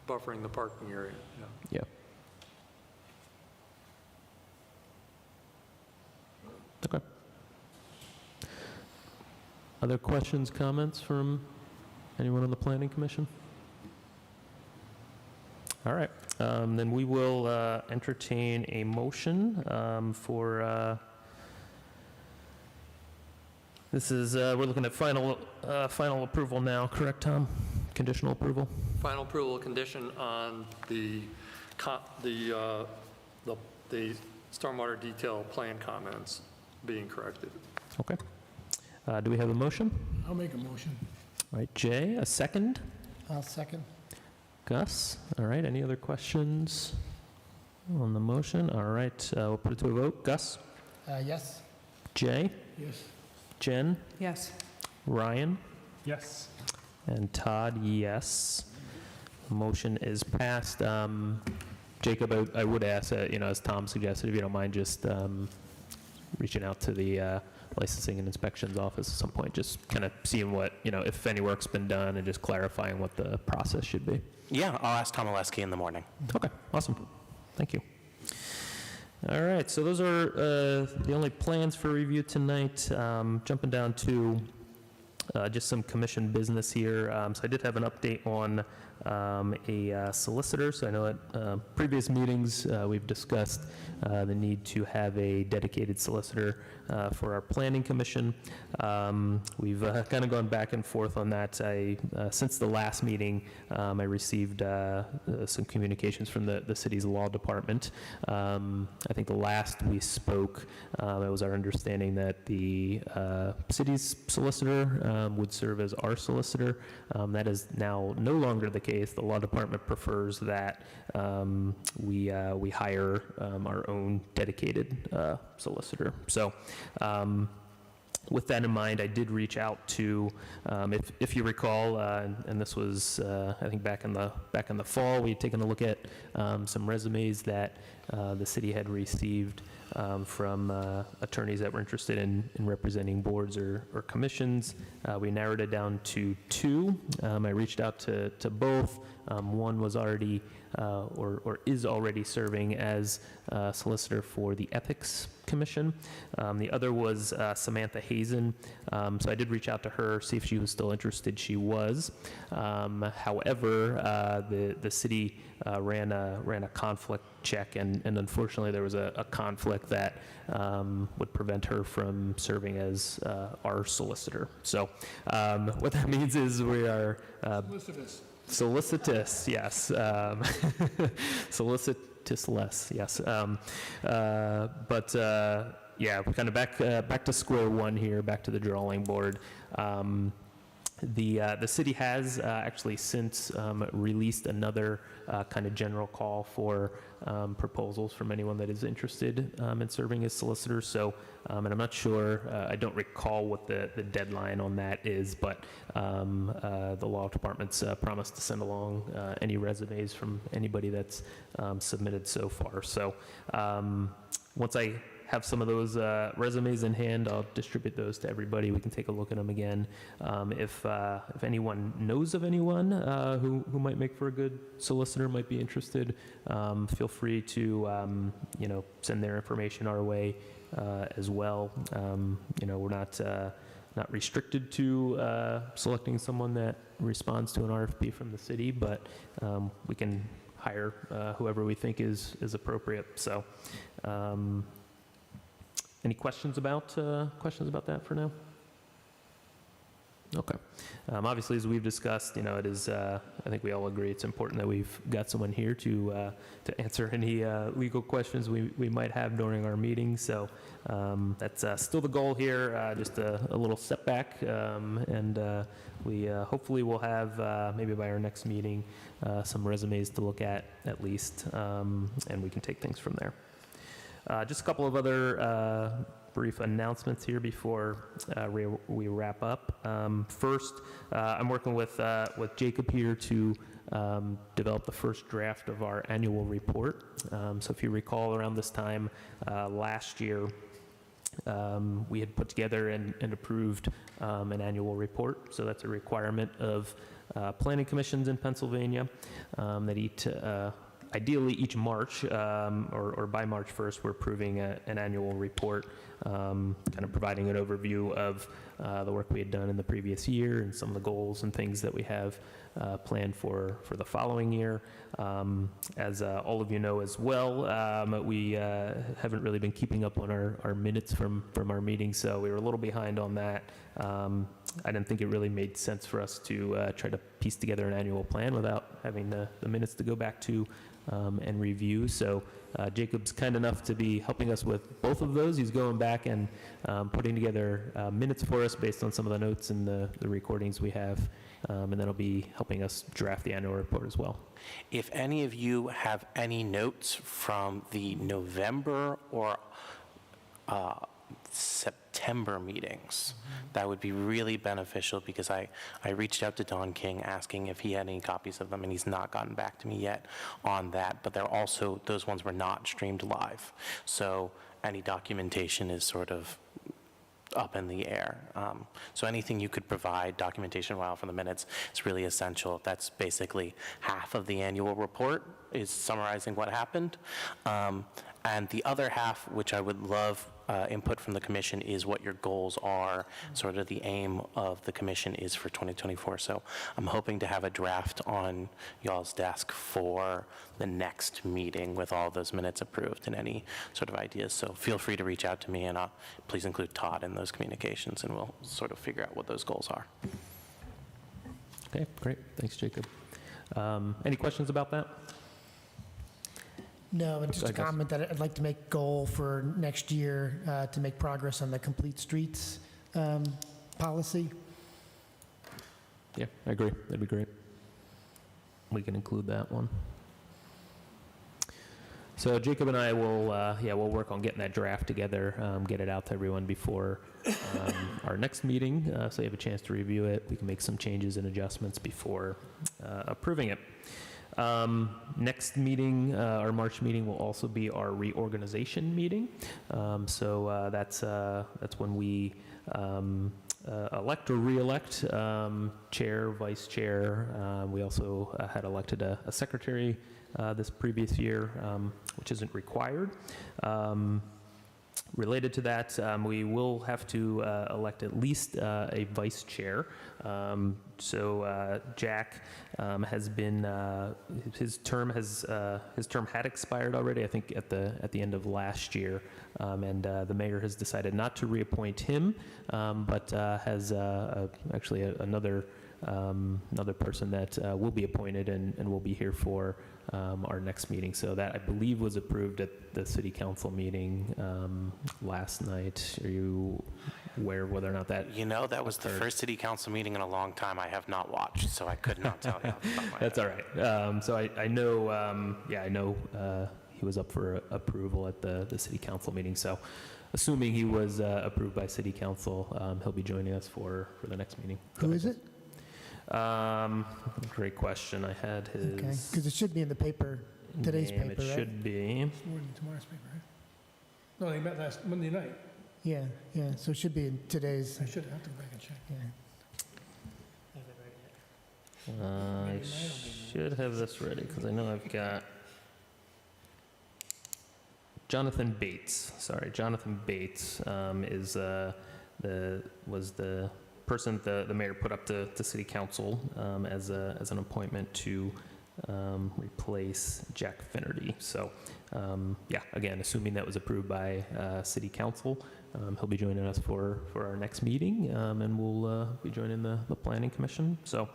buffering the parking area, yeah. Yeah. Okay. Other questions, comments from anyone on the Planning Commission? All right, then we will entertain a motion for, this is, we're looking at final approval now, correct, Tom? Conditional approval? Final approval condition on the stormwater detail plan comments being corrected. Okay. Do we have a motion? I'll make a motion. All right, Jay, a second? I'll second. Gus? All right, any other questions on the motion? All right, we'll put it to a vote. Gus? Yes? Jay? Yes. Jen? Yes. Ryan? Yes. And Todd, yes. Motion is passed. Jacob, I would ask, as Tom suggested, if you don't mind just reaching out to the licensing and inspections office at some point, just kind of seeing what, if any work's been done and just clarifying what the process should be. Yeah, I'll ask Tom Oleski in the morning. Okay, awesome. Thank you. All right, so those are the only plans for review tonight. Jumping down to just some commission business here. So I did have an update on a solicitor. So I know at previous meetings we've discussed the need to have a dedicated solicitor for our planning commission. We've kind of gone back and forth on that. Since the last meeting, I received some communications from the city's law department. I think the last we spoke, it was our understanding that the city's solicitor would serve as our solicitor. That is now no longer the case. The law department prefers that we hire our own dedicated solicitor. So with that in mind, I did reach out to, if you recall, and this was I think back in the fall, we had taken a look at some resumes that the city had received from attorneys that were interested in representing boards or commissions. We narrowed it down to two. I reached out to both. One was already or is already serving as solicitor for the Ethics Commission. The other was Samantha Hazen. So I did reach out to her, see if she was still interested. She was. However, the city ran a conflict check, and unfortunately there was a conflict that would prevent her from serving as our solicitor. So what that means is we are solicitous, yes. Solicitous less, yes. Yeah, we're kind of back to square one here, back to the drawing board. The city has actually since released another kind of general call for proposals from anyone that is interested in serving as solicitor. So, and I'm not sure, I don't recall what the deadline on that is, but the law department's promised to send along any resumes from anybody that's submitted so far. So once I have some of those resumes in hand, I'll distribute those to everybody. We can take a look at them again. If anyone knows of anyone who might make for a good solicitor, might be interested, feel free to send their information our way as well. We're not restricted to selecting someone that responds to an RFP from the city, but we can hire whoever we think is appropriate. So. Any questions about that for now? Okay. Obviously, as we've discussed, it is. I think we all agree it's important that we've got someone here to answer any legal questions we might have during our meeting. So that's still the goal here. Just a little setback, and we hopefully will have maybe by our next meeting some resumes to look at least, and we can take things from there. Just a couple of other brief announcements here before we wrap up. First, I'm working with Jacob here to develop the first draft of our annual report. So if you recall, around this time last year, we had put together and approved an annual report. So that's a requirement of planning commissions in Pennsylvania that ideally each March or by March 1st, we're approving an annual report, kind of providing an overview of the work we had done in the previous year and some of the goals and things that we have planned for the following year. As all of you know as well, we haven't really been keeping up on our minutes from our meetings, so we were a little behind on that. I didn't think it really made sense for us to try to piece together an annual plan without having the minutes to go back to and review. So Jacob's kind enough to be helping us with both of those. He's going back and putting together minutes for us based on some of the notes and the recordings we have, and then he'll be helping us draft the annual report as well. If any of you have any notes from the November or September meetings, that would be really beneficial, because I reached out to Don King asking if he had any copies of them, and he's not gotten back to me yet on that. But they're also, those ones were not streamed live, so any documentation is sort of up in the air. So anything you could provide documentation-wise for the minutes is really essential. That's basically half of the annual report, is summarizing what happened. And the other half, which I would love input from the commission, is what your goals are, sort of the aim of the commission is for 2024. So I'm hoping to have a draft on y'all's desk for the next meeting with all those minutes approved and any sort of ideas. So feel free to reach out to me, and please include Todd in those communications, and we'll sort of figure out what those goals are. Okay, great. Thanks, Jacob. Any questions about that? No, and just a comment that I'd like to make goal for next year to make progress on the complete streets policy. Yeah, I agree. That'd be great. We can include that one. So Jacob and I will, we'll work on getting that draft together, get it out to everyone before our next meeting, so you have a chance to review it. We can make some changes and adjustments before approving it. Next meeting, our March meeting, will also be our reorganization meeting. So that's when we elect or re-elect chair, vice chair. We also had elected a secretary this previous year, which isn't required. Related to that, we will have to elect at least a vice chair. So Jack has been his term had expired already, I think at the end of last year, and the mayor has decided not to reappoint him, but has actually another person that will be appointed and will be here for our next meeting. So that, I believe, was approved at the city council meeting last night. Are you aware of whether or not that? That was the first city council meeting in a long time I have not watched, so I could not tell you. That's all right. So I know, I know he was up for approval at the city council meeting. So assuming he was approved by city council, he'll be joining us for the next meeting. Who is it? Great question. I had his. Okay, because it should be in the paper, today's name. paper, It right? should be. It's more than tomorrow's paper, right? No, they met last Monday night. Yeah, so it should be in today's, I should have to go back and check. yeah. I should have this ready because I know I've got Jonathan Bates. Sorry, Jonathan Bates was the person the mayor put up to city council as an appointment to replace Jack Finnerty. So again, assuming that was approved by city council, he'll be joining us for our next meeting, and we'll be joining the planning commission. So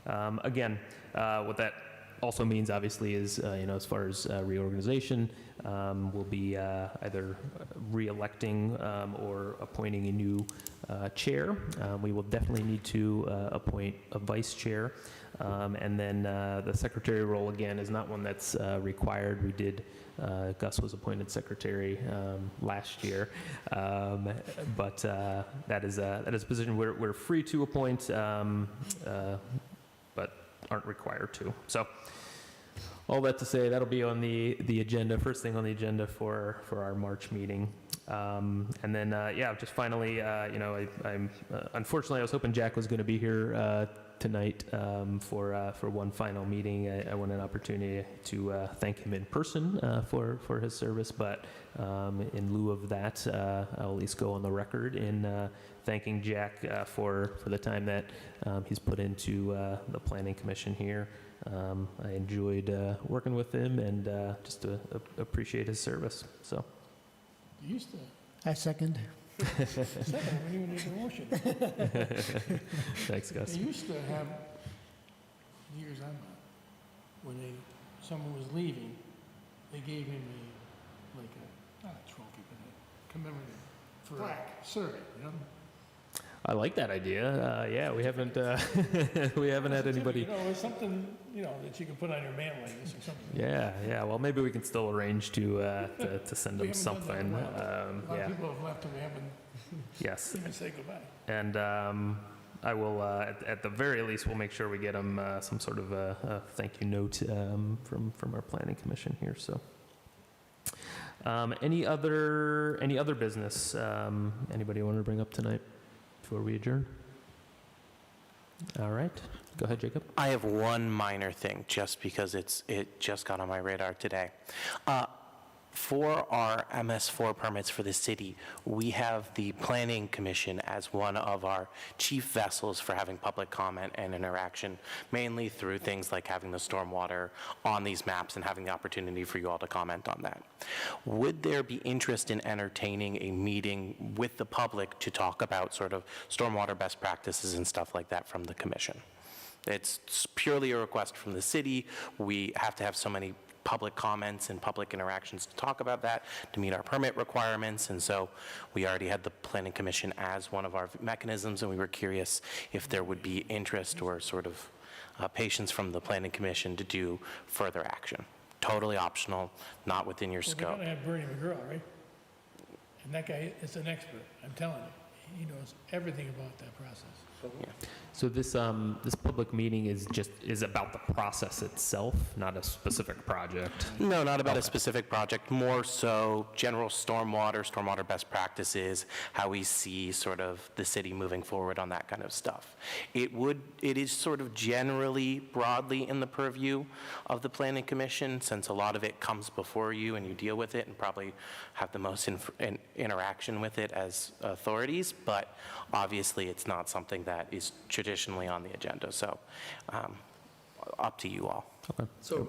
again, what that also means, obviously, is as far as reorganization, we'll be either re-electing or appointing a new chair. We will definitely need to appoint a vice chair, and then the secretary role again is not one that's required. We did. Gus was appointed secretary last year, but that is a position we're free to appoint, but aren't required to. So all that to say, that'll be on the agenda, first thing on the agenda for our March meeting. And then, just finally, I'm unfortunately, I was hoping Jack was going to be here tonight for one final meeting. I want an opportunity to thank him in person for his service, but in lieu of that, I'll at least go on the record in thanking Jack for the time that he's put into the Planning Commission here. I enjoyed working with him and just to appreciate his service. So. You used to. I second. Second, we didn't even need a motion. Thanks, Gus. They used to have, years I'm not, when someone was leaving, they gave him not a trophy, but a commemorative plaque, survey, I like that idea. We haven't had anybody. It's something, that you can put on your man like this or something. Yeah. Well, maybe we can still arrange to send We them haven't done that in something. a while. A lot of people have left and we haven't Yes. even said goodbye. And I will, at the very least, we'll make sure we get them some sort of a thank you note from our planning commission here. So, any other business? Anybody want to bring up tonight before we adjourn? All right, go ahead, Jacob. I have one minor thing, just because it just got on my radar today. For our MS4 permits for the city, we have the Planning Commission as one of our chief vessels for having public comment and interaction, mainly through things like having the stormwater on these maps and having the opportunity for you all to comment on that. Would there be interest in entertaining a meeting with the public to talk about sort of stormwater best practices and stuff like that from the commission? It's purely a request from the city. We have to have so many public comments and public interactions to talk about that to meet our permit requirements, and so we already had the Planning Commission as one of our mechanisms, and we were curious if there would be interest or sort of patience from the Planning Commission to do further action. Totally optional, not within your scope. Well, they're going to have Bernie McGraw, right? And that guy is an expert, I'm telling you. He knows everything about that process. So this, this public meeting is about the process itself, not a specific project? No, not about a specific project, more so general stormwater best practices, how we see sort of the city moving forward on that kind of stuff. It is sort of generally broadly in the purview of the Planning Commission, since a lot of it comes before you and you deal with it and probably have the most interaction with it as authorities, but obviously it's not something that is traditionally on the agenda, so up to you all. Okay. So,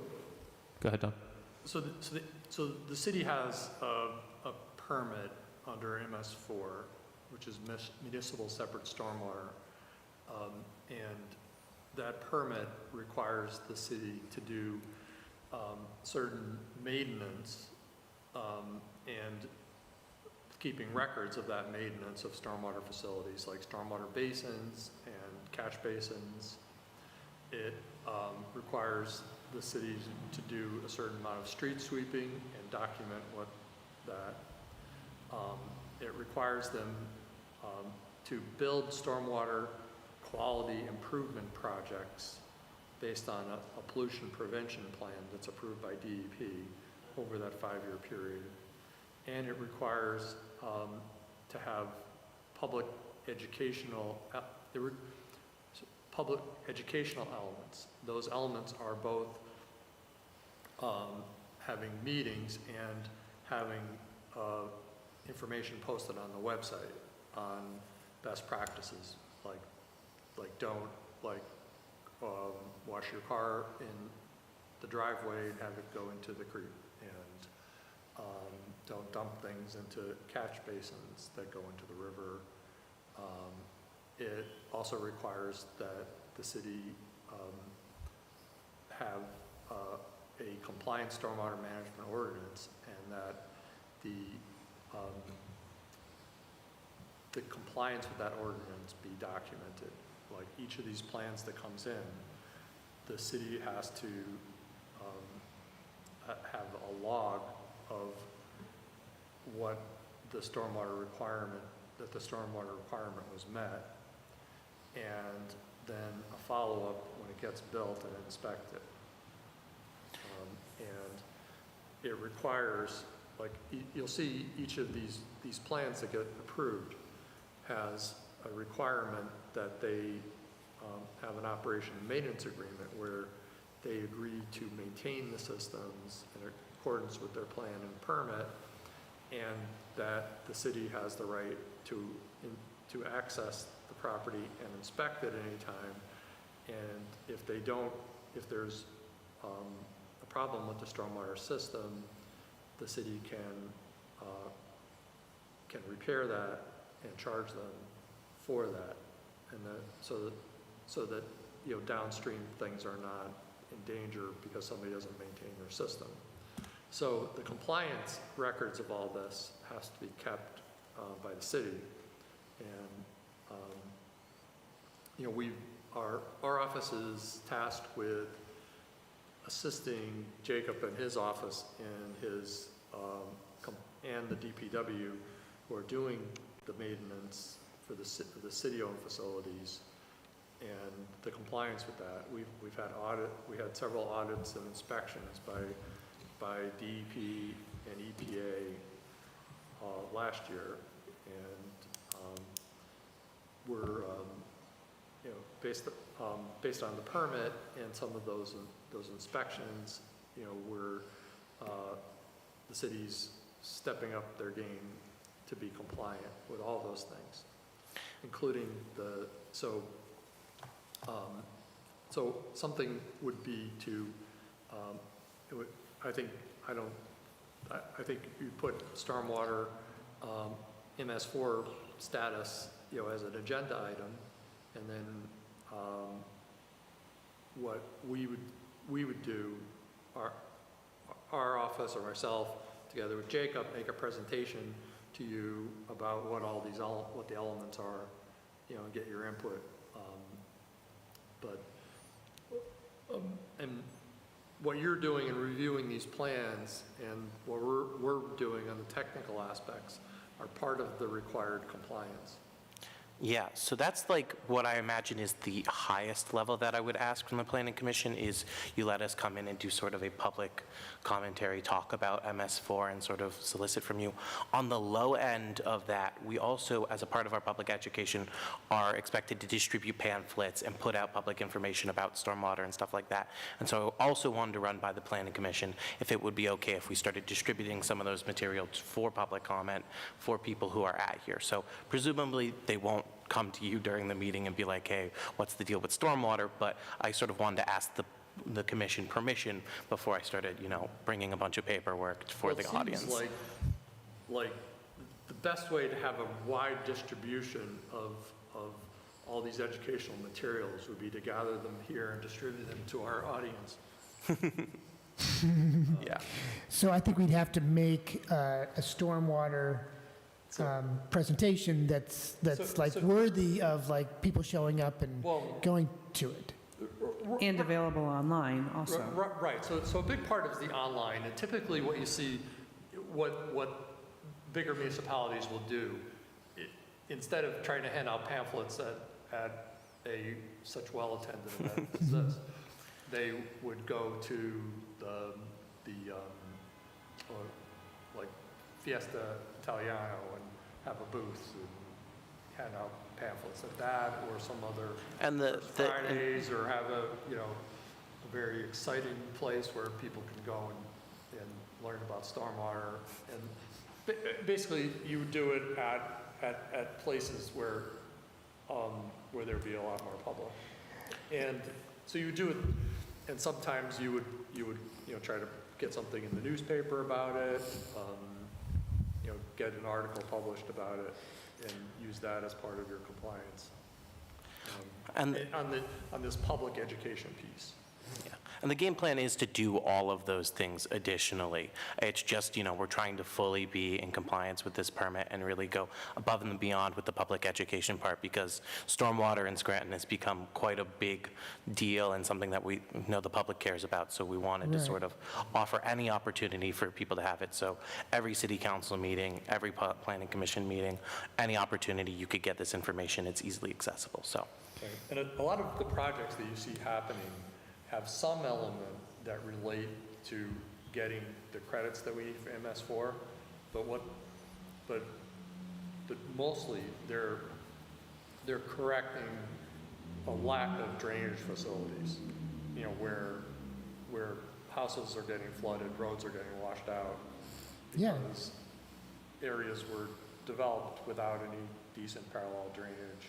Go ahead, Don. so the city has a permit under MS4, which is municipal separate stormwater, and that permit requires the city to do certain maintenance and keeping records of that maintenance of stormwater facilities, like stormwater basins and catch basins. It requires the city to do a certain amount of street sweeping and document what that. It requires them to build stormwater quality improvement projects based on a pollution prevention plan that's approved by DEP over that 5-year period. And it requires to have public educational elements. Those elements are both having meetings and having information posted on the website on best practices, like don't wash your car in the driveway and have it go into the creek, and don't dump things into catch basins that go into the river. It also requires that the city have a compliant stormwater management ordinance, and that the compliance with that ordinance be documented. Like each of these plans that comes in, the city has to have a log of what the stormwater requirement, that the stormwater requirement was met, and then a follow-up when it gets built and inspected. And it requires, like, you'll see each of these plans that get approved has a requirement that they have an operation and maintenance agreement where they agree to maintain the systems in accordance with their plan and permit, and that the city has the right to access the property and inspect it any time. And if they don't, if there's a problem with the stormwater system, the city can repair that and charge them for that, and so that downstream things are not in danger because somebody doesn't maintain their system. So the compliance records of all this has to be kept by the city, and our office is tasked with assisting Jacob and his office and his and the DPW who are doing the maintenance for the city-owned facilities and the compliance with that. We had several audits and inspections by DEP and EPA last year, and we're based on the permit and some of those inspections, we're the city's stepping up their game to be compliant with all those things, including so something would be to, I think you put stormwater MS4 status, as an agenda item, and then what we would do, our office or myself, together with Jacob, make a presentation to you about what the elements are, and get your input. And what you're doing in reviewing these plans and what we're doing on the technical aspects are part of the required compliance. Yeah, so that's like what I imagine is the highest level that I would ask from the Planning Commission is you let us come in and do sort of a public commentary, talk about MS4 and sort of solicit from you. On the low end of that, we also, as a part of our public education, are expected to distribute pamphlets and put out public information about stormwater and stuff like that. And so I also wanted to run by the Planning Commission if it would be okay if we started distributing some of those materials for public comment for people who are at here. So presumably they won't come to you during the meeting and be like, hey, what's the deal with stormwater? But I sort of wanted to ask the commission permission before I started, bringing a bunch of paperwork for the audience. Well, it seems like the best way to have a wide distribution of all these educational materials would be to gather them here and distribute them to our audience. Yeah. So I think we'd have to make a stormwater presentation that's worthy of like people showing up and going to it. And available online also. Right, so a big part is the online, and typically what you see, what bigger municipalities will do, instead of trying to hand out pamphlets at such well-attended event as this, they would go to like Fiesta Italiano and have a booth and hand out pamphlets at that, or some other Fridays, or have a very exciting place where people can go and learn about stormwater. And basically, you would do it at places where there'd be a lot more public. And so you would do it, and sometimes you would try to get something in the newspaper about it, get an article published about it, and use that as part of your compliance. And on this public education piece. Yeah. And the game plan is to do all of those things additionally. It's just, we're trying to fully be in compliance with this permit and really go above and beyond with the public education part, because stormwater in Scranton has become quite a big deal and something that we know the public cares about. So we wanted to sort of offer any opportunity for people to have it. So every city council meeting, every planning commission meeting, any opportunity you could get this information, it's easily accessible. So. Okay. And a lot of the projects that you see happening have some element that relate to getting the credits that we need for MS4, but mostly they're correcting a lack of drainage facilities, where houses are getting flooded, roads are getting washed out, because areas were developed without any decent parallel drainage.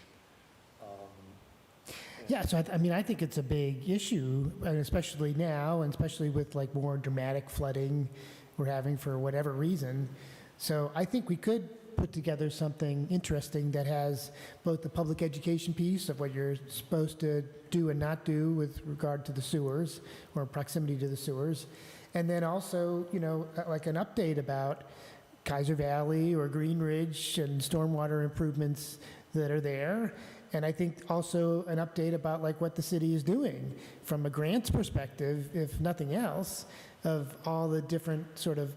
Yeah, so I think it's a big issue, and especially now, and especially with like more dramatic flooding we're having for whatever reason. So I think we could put together something interesting that has both the public education piece of what you're supposed to do and not do with regard to the sewers or proximity to the sewers, and then also, like an update about Kaiser Valley or Green Ridge and stormwater improvements that are there. And I think also an update about like what the city is doing from a grants perspective, if nothing else, of all the different sort of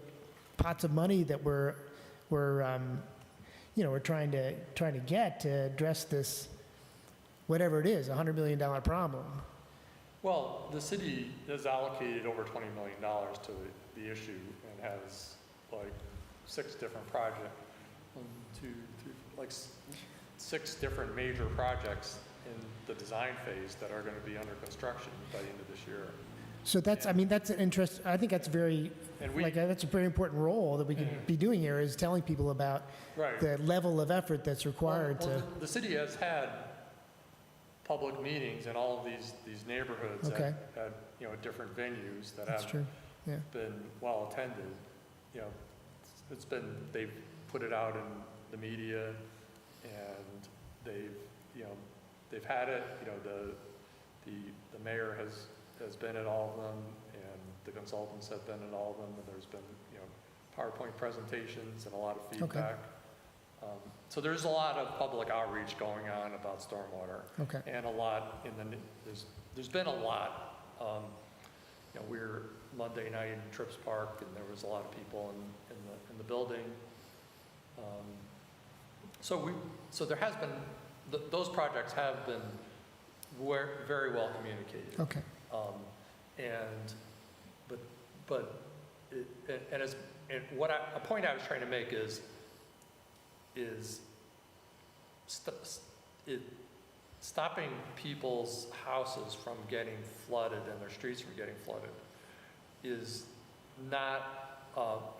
pots of money that we're trying to get to address this, whatever it is, $100 million problem. Well, the city has allocated over $20 million to the issue and has like 6 different projects, 1, 2, 3, like 6 different major projects in the design phase that are going to be under construction by the end of this year. So that's that's an interest. I think that's that's a very important role that we could be doing here, is telling people about the level of effort that's required to. The city has had public meetings in all of these neighborhoods at different venues that have been well attended. They've put it out in the media, and they've had it. The mayor has been at all of them, and the consultants have been at all of them, and there's been PowerPoint presentations and a lot of feedback. So there's a lot of public outreach going on about stormwater, and a lot there's been a lot. We were Monday night in Trips Park, and there was a lot of people in the building. So there has been those projects have been very well communicated. Okay. A point I was trying to make is stopping people's houses from getting flooded and their streets from getting flooded is not,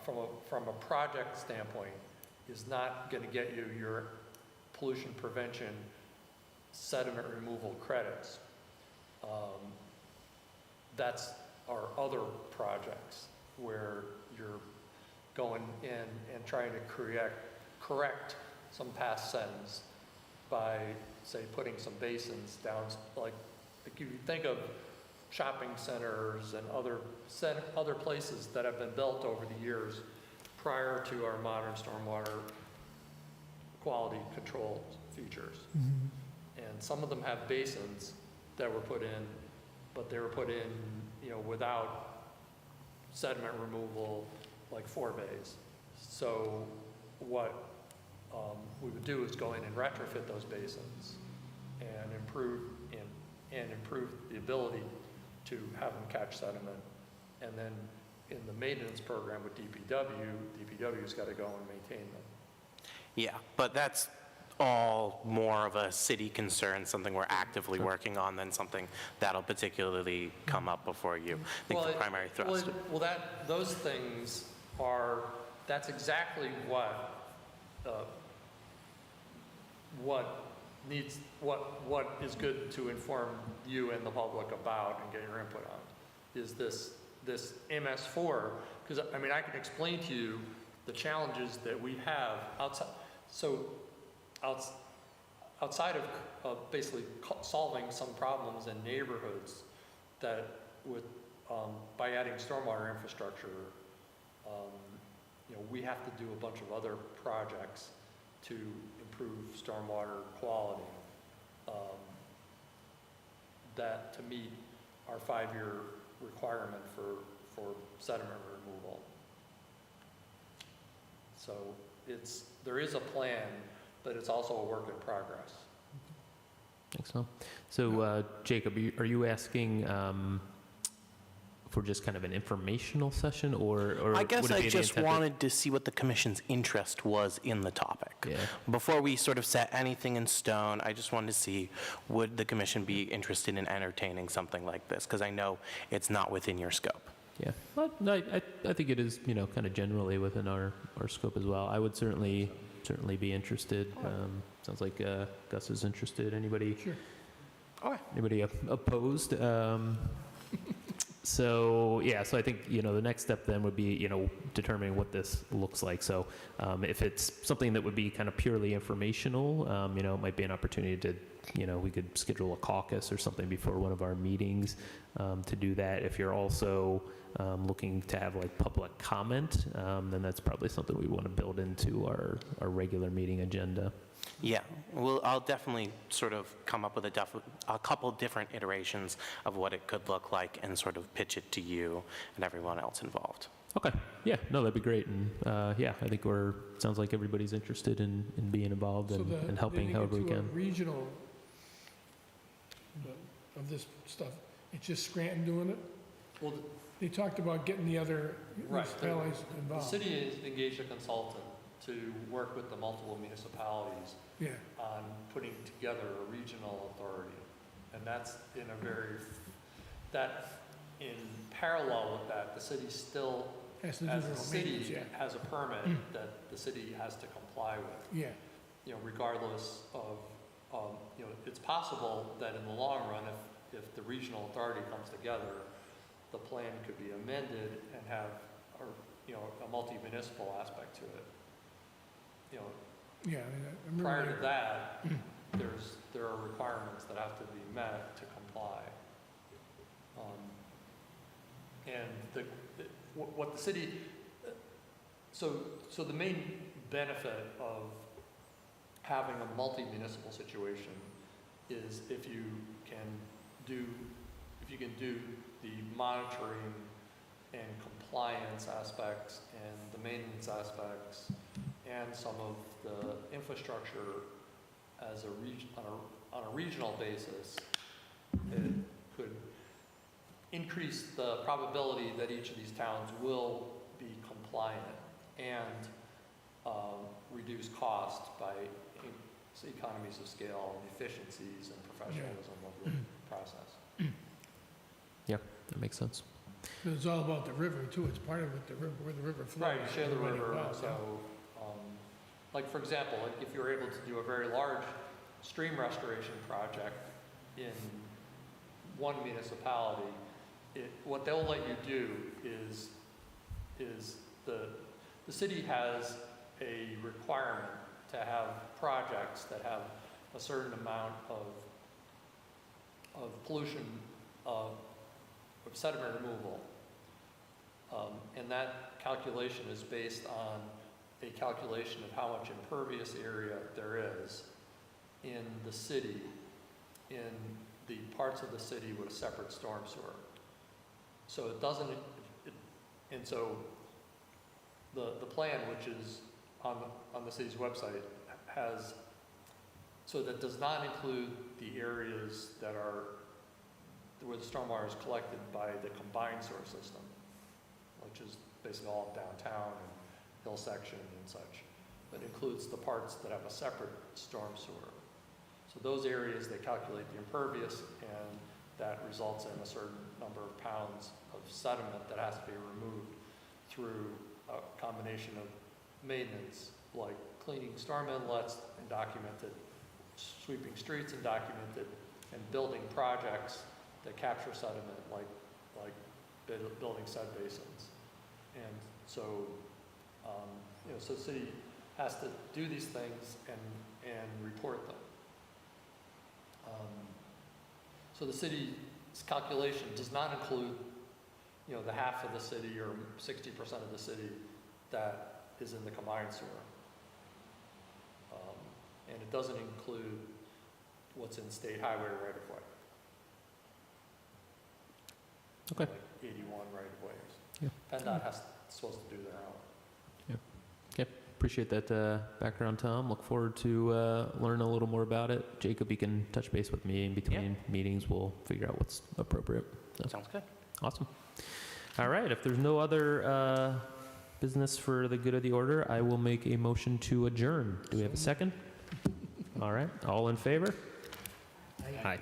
from a project standpoint, is not going to get you your pollution prevention sediment removal credits. That's our other projects where you're going in and trying to correct some past sentence by, say, putting some basins down, like if you think of shopping centers and other places that have been built over the years prior to our modern stormwater quality control features. And some of them have basins that were put in, but they were put in, without sediment removal, like forebays. So what we would do is go in and retrofit those basins and improve the ability to have them catch sediment. And then in the maintenance program with DPW's got to go and maintain them. Yeah, but that's all more of a city concern, something we're actively working on than something that'll particularly come up before you. I think the primary thrust. Those things that's exactly what is good to inform you and the public about and get your input on, is this MS4, because I can explain to you the challenges that we have outside of basically solving some problems in neighborhoods that by adding stormwater infrastructure, we have to do a bunch of other projects to improve stormwater quality that to meet our 5-year requirement for sediment removal. So there is a plan, but it's also a work in progress. Excellent. So, Jacob, are you asking for just kind of an informational session, or I guess would it I be the just intent wanted to see what the commission's interest was in the topic. Yeah. Before we sort of set anything in stone, I just wanted to see, would the commission be interested in entertaining something like this? Because I know it's not within your scope. Yeah, well, no, I think it is, kind of generally within our scope as well. I would certainly be interested. Sounds like Gus is interested. Anybody? Sure. Anybody opposed? So I think the next step then would be determining what this looks like. So if it's something that would be kind of purely informational, it might be an opportunity to we could schedule a caucus or something before one of our meetings to do that. If you're also looking to have like public comment, then that's probably something we want to build into our regular meeting agenda. Yeah, well, I'll definitely sort of come up with a couple different iterations of what it could look like and sort of pitch it to you and everyone else involved. Okay. Yeah. No, that'd be great. And I think sounds like everybody's interested in being involved and helping however we can. Regional of this stuff. It's just Scranton doing it. Well, They talked about getting the other municipalities the involved. city has engaged a consultant to work with the multiple municipalities on putting together a regional authority. And that's in parallel with that, the city still, Has to do as their the own city maintenance, has a permit that the city has to comply with. Regardless of, it's possible that in the long run, if the regional authority comes together, the plan could be amended and have, a multi-municipal aspect to it. I remember Prior to that, there are requirements that have to be met to comply. And what the city, so the main benefit of having a multi-municipal situation is if you can do the monitoring and compliance aspects and the maintenance aspects and some of the infrastructure as on a regional basis, it could increase the probability that each of these towns will be compliant and reduce cost by economies of scale and efficiencies and professionalism of the process. Yeah, that makes sense. It's all about the river too, it's part of it, the river, where the river flows. Right, you share the running river, well, so, like, for example, like if you're able to do a very large stream restoration project in one municipality, what they'll let you do is the city has a requirement to have projects that have a certain amount of pollution, of sediment removal. And that calculation is based on a calculation of how much impervious area there is in the city, in the parts of the city with a separate storm sewer. So it doesn't, and so the plan, which is on the city's website, has, so that does not include the areas that are, where the stormwater is collected by the combined sewer system, which is basically all of downtown and hill section and such, but includes the parts that have a separate storm sewer. So those areas, they calculate the impervious, and that results in a certain number of pounds of sediment that has to be removed through a combination of maintenance, like cleaning storm inlets and documented, sweeping streets and documented, and building projects that capture sediment, like building sud basins. And so, so the city has to do these things and report them. So the city's calculation does not include, the half of the city or 60% of the city that is in the combined sewer. And it doesn't include what's in state highway right of way. Okay. Like 81 right of ways. Yeah. PennDOT supposed to do their own. Appreciate that background, Tom. Look forward to learning a little more about it. Jacob, you can touch base with me in between meetings. We'll figure out what's appropriate. So, Sounds good. awesome. All right. If there's no other business for the good of the order, I will make a motion to adjourn. Do we have a second? All right. All in favor? Aye.